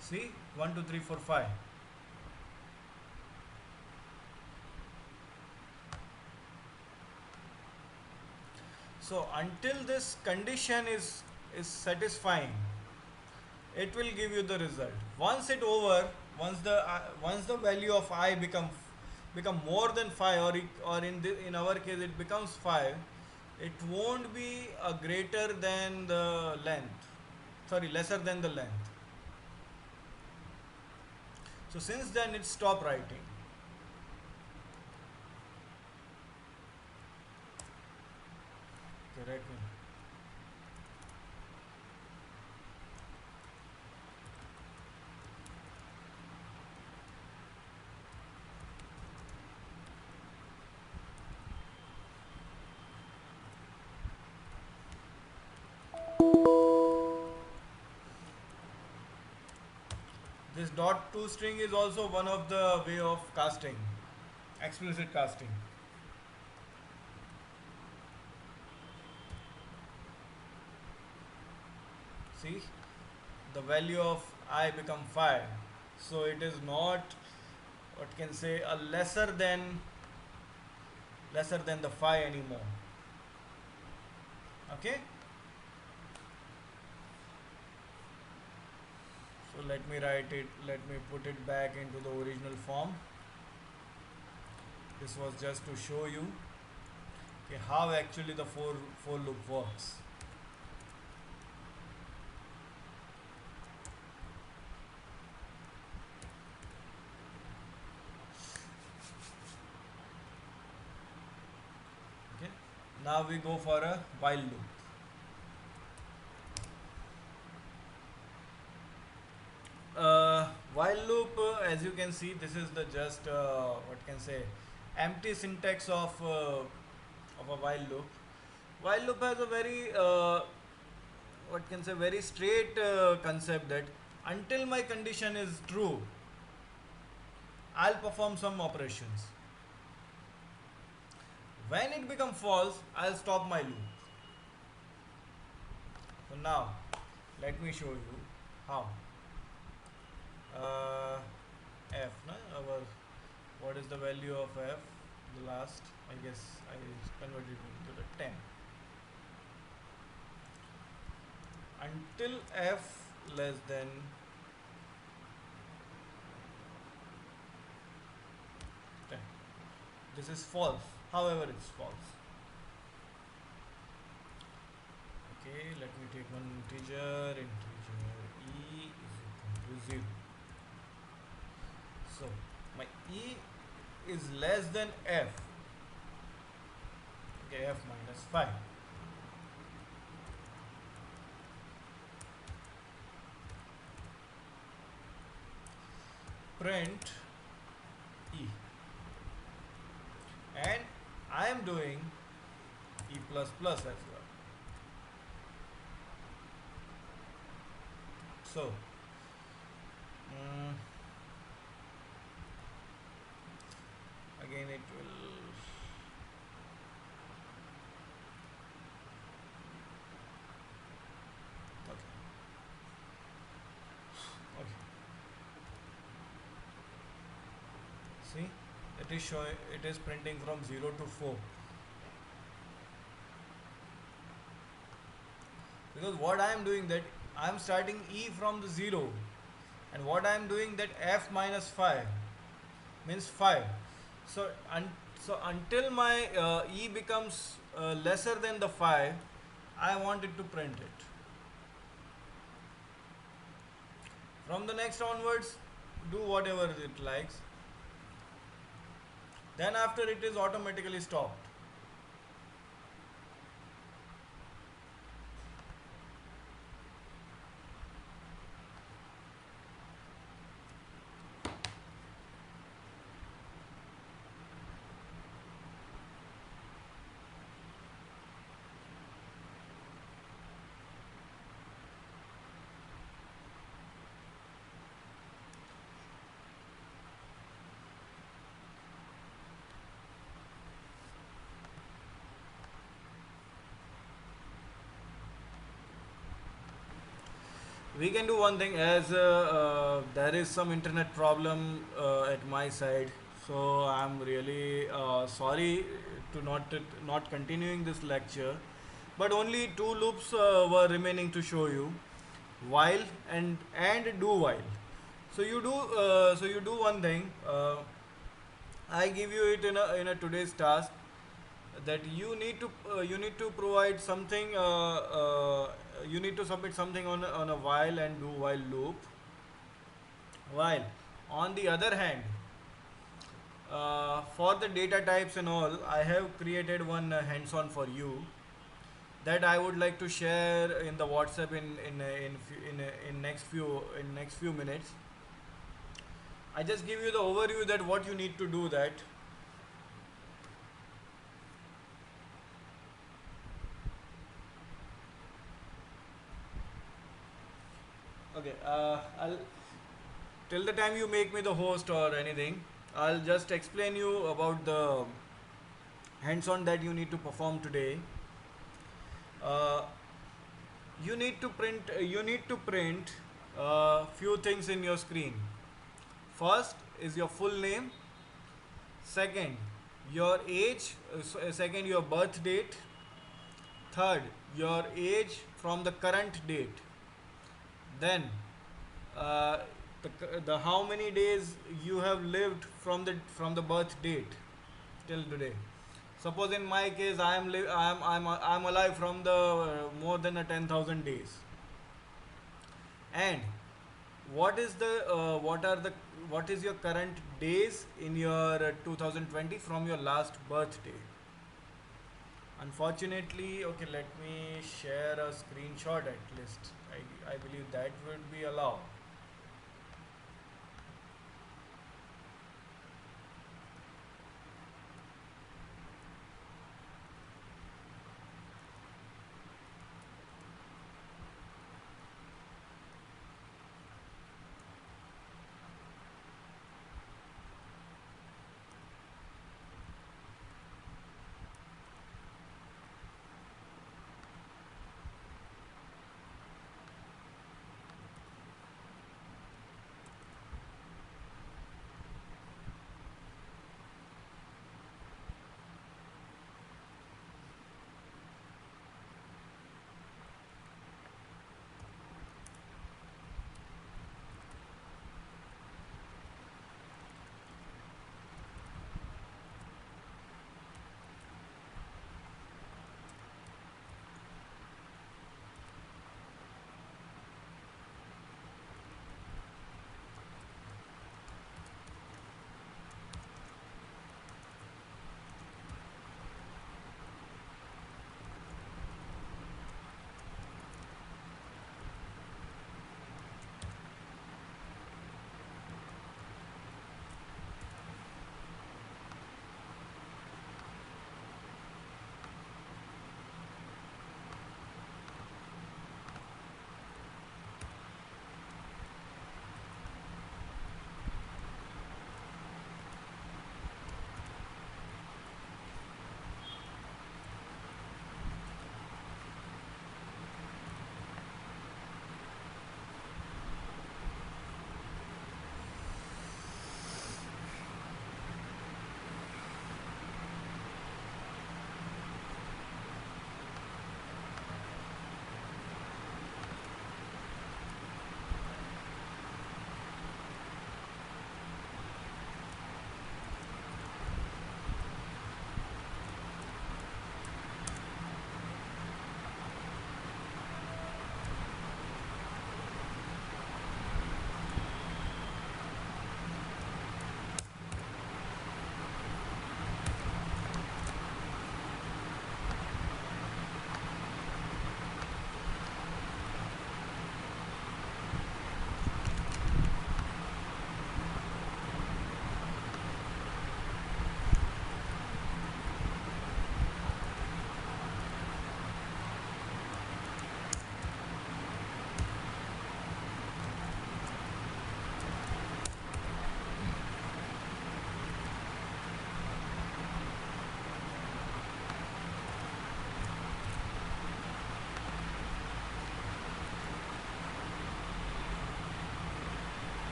See, 1, 2, 3, 4, 5. So until this condition is satisfying, it will give you the result. Once it over, once the value of I become more than 5, or in our case it becomes 5, it won't be a greater than the length. Sorry, lesser than the length. So since then it stop writing. Correct. This dot to string is also one of the way of casting, explicit casting. See, the value of I become 5, so it is not, what can say, a lesser than the 5 anymore. Okay, so let me write it, let me put it back into the original form. This was just to show you, okay, how actually the for loop works. Okay, now we go for a while loop. While loop, as you can see, this is the just what can say, empty syntax of a while loop. While loop has a very what can say, very straight concept that until my condition is true, I'll perform some operations. When it becomes false, I'll stop my loop. So now, let me show you how. F, no? What is the value of F? The last, I guess I converted it into the 10. Until F less than 10. This is false. However, it's false. Okay, let me take one integer e is equal to 0. So my e is less than f. Okay, f minus 5. Print e, and I am doing e plus plus as well. So again it will, okay, okay, see, it is showing, it is printing from 0 to 4. because what I am doing that I am starting E from the 0, and what I am doing that f minus 5 means 5. So, so until my E becomes lesser than the 5, I want it to print it. From the next onwards, do whatever it likes. Then after it is automatically stopped. We can do one thing, as there is some internet problem at my side, so I'm really sorry to not continuing this lecture, but only two loops were remaining to show you, while and do while. So you do one thing. I give you it in a today's task, that you need to provide something, you need to submit something on a while and do while loop. While on the other hand, for the data types and all, I have created one hands-on for you, that I would like to share in the WhatsApp in next few minutes. I just give you the overview that what you need to do that. Okay, I'll till the time you make me the host or anything, I'll just explain you about the hands-on that you need to perform today. Uh, you need to print few things in your screen. First is your full name. Second, your age. Second, your birth date. Third, your age from the current date. Then, uh, the how many days you have lived from the birth date till today. Suppose in my case, I'm alive from the more than 10,000 days. And what is your current days in your 2020 from your last birthday? Unfortunately, okay, let me share a screenshot at least. I believe that would be allowed.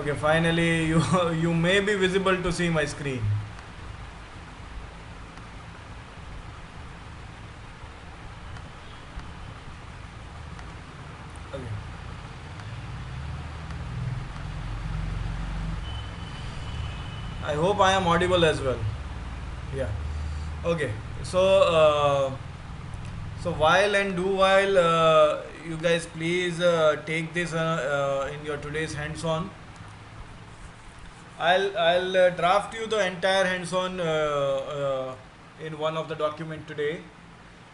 Okay, finally you you may be visible to see my screen. Okay. I hope I am audible as well. Yeah. Okay. So while and do while, you guys please take this in your today's hands-on. I'll draft you the entire hands-on in one of the document today,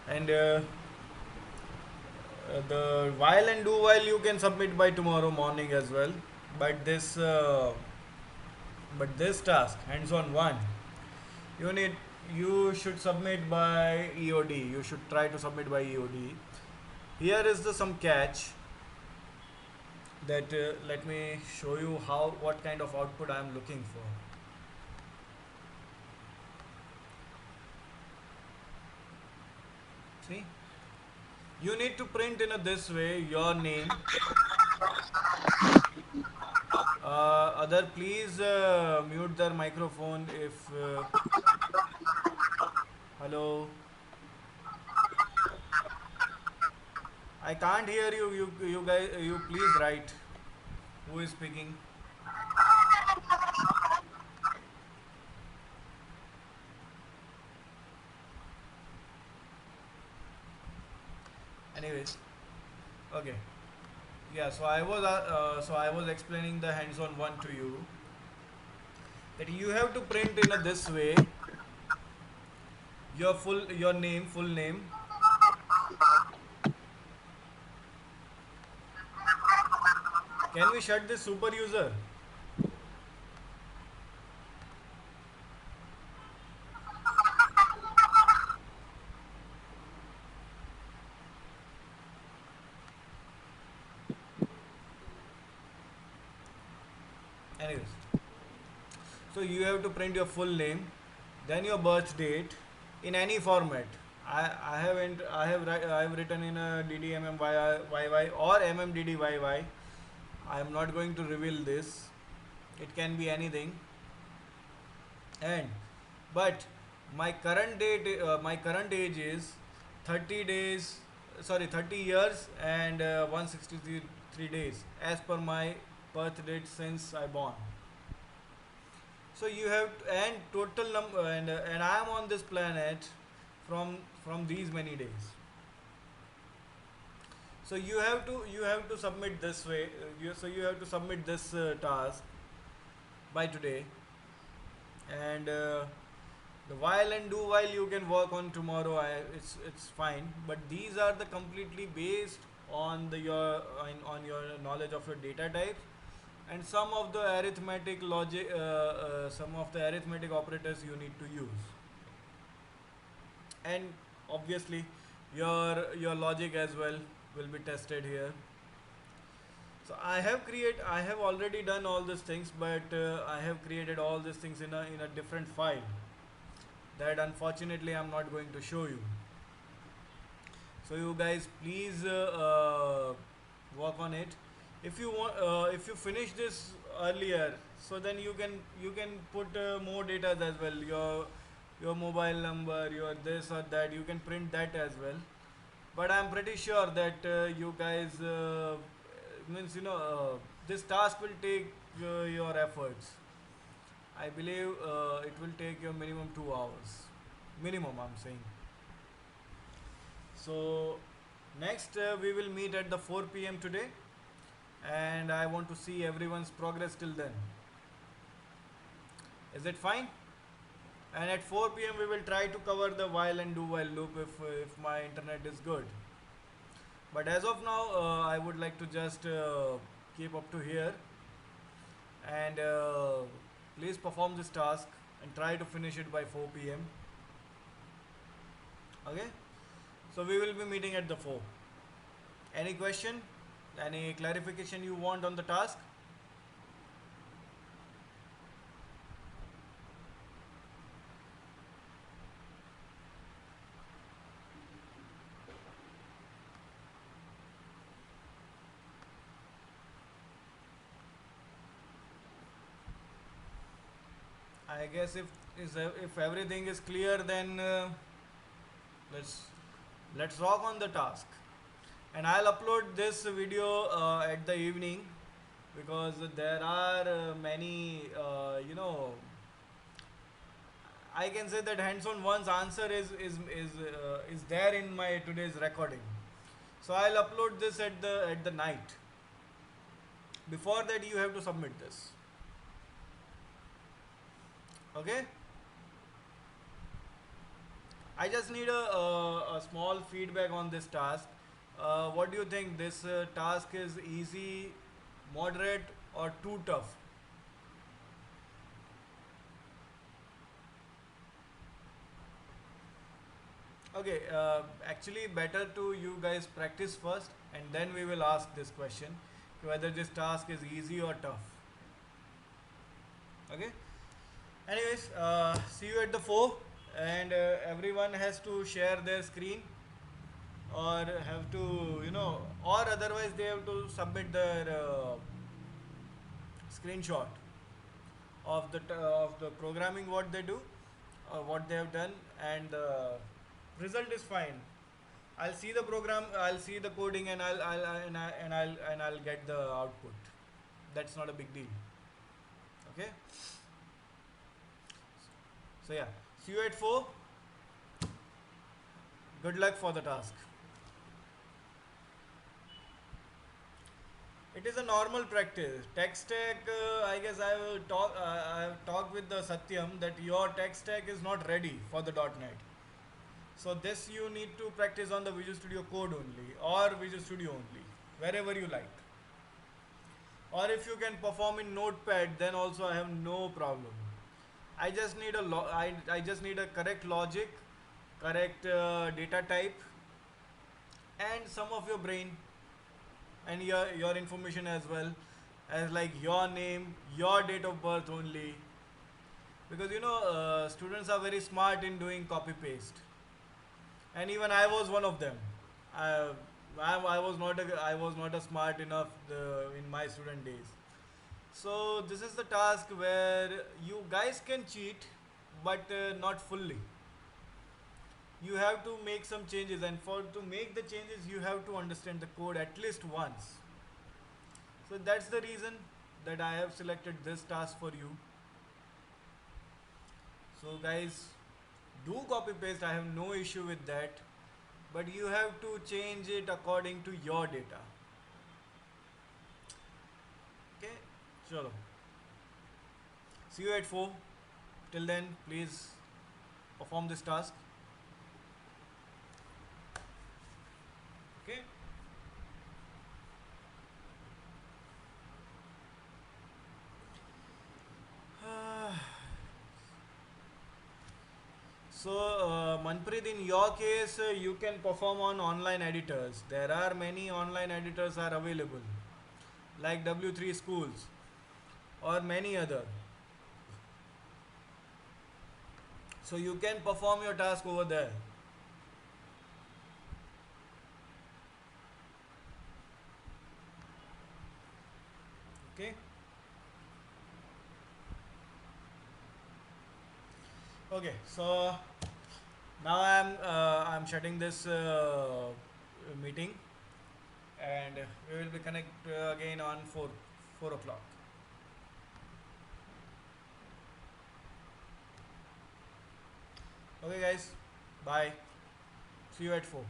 and the while and do while you can submit by tomorrow morning as well. But this task, hands-on one, you need you should submit by EOD. You should try to submit by EOD. Here is the some catch that let me show you how what kind of output I am looking for. See, you need to print in a this way your name. Other, please mute their microphone if. Hello, I can't hear you. You guys, you please write. Who is speaking? Anyways, okay. Yeah. So I was explaining the hands-on one to you that you have to print in a this way your name, full name. Can we shut this super user? Anyways, so you have to print your full name, then your birth date in any format. I haven't I have written in a DDMMYY or MMDDYY. I am not going to reveal this. It can be anything. And but my current age is 30 days, sorry, 30 years and 163 days as per my birth date since I born. So you have and total number, and I am on this planet from these many days. So you have to submit this way. So you have to submit this task by today, and the while and do while you can work on tomorrow. It's fine, but these are the completely based on on your knowledge of your data types and some of the arithmetic logic, some of the arithmetic operators you need to use, and obviously your logic as well will be tested here. So I have already done all these things, but I have created all these things in a different file that unfortunately I'm not going to show you. So you guys please work on it. If you want, if you finish this earlier, so then you can put more data as well. Your mobile number, your this or that. You can print that as well. But I'm pretty sure that you guys means this task will take your efforts. I believe it will take your minimum 2 hours. Minimum, I'm saying. So next we will meet at the 4 p.m. today, and I want to see everyone's progress till then. Is it fine? And at 4 p.m. we will try to cover the while and do while loop if my internet is good. But as of now, I would like to just keep up to here, and please perform this task and try to finish it by 4 p.m. Okay? So we will be meeting at the 4. Any question? Any clarification you want on the task? I guess if everything is clear, then let's let's rock on the task. And I'll upload this video at the evening, because there are many I can say that hands-on one's answer is there in my today's recording. So I'll upload this at the night. Before that, you have to submit this. Okay. I just need a small feedback on this task. What do you think? This task is easy, moderate, or too tough? Okay, actually, better to you guys practice first, and then we will ask this question whether this task is easy or tough. Okay. Anyways, see you at the 4, and everyone has to share their screen, or have to, or otherwise they have to submit their screenshot of the programming what they do, what they have done, and the result is fine. I'll see the program, I'll see the coding, and I'll get the output. That's not a big deal. Okay. So yeah, see you at 4. Good luck for the task. It is a normal practice. Tech stack, I guess I have talked with the Satyam that your tech stack is not ready for the .NET. So this you need to practice on the Visual Studio Code only, or Visual Studio only, wherever you like. Or if you can perform in Notepad, then also I have no problem. I just need I just need a correct logic, correct data type, and some of your brain, and your information as well, as like your name, your date of birth only, because students are very smart in doing copy paste, and even I was one of them. I, I was not a smart enough in my student days. So this is the task where you guys can cheat, but not fully. You have to make some changes, and for to make the changes, you have to understand the code at least once. So that's the reason that I have selected this task for you. So guys, do copy paste. I have no issue with that, but you have to change it according to your data. Okay, chalo. See you at 4. Till then, please perform this task. Okay. So, Manpreet, in your case, you can perform on online editors. There are many online editors are available, like W3 Schools or many other. So you can perform your task over there. Okay. Okay. So now I'm shutting this meeting, and we will be connect again on 4 o'clock. Okay, guys. Bye. See you at 4.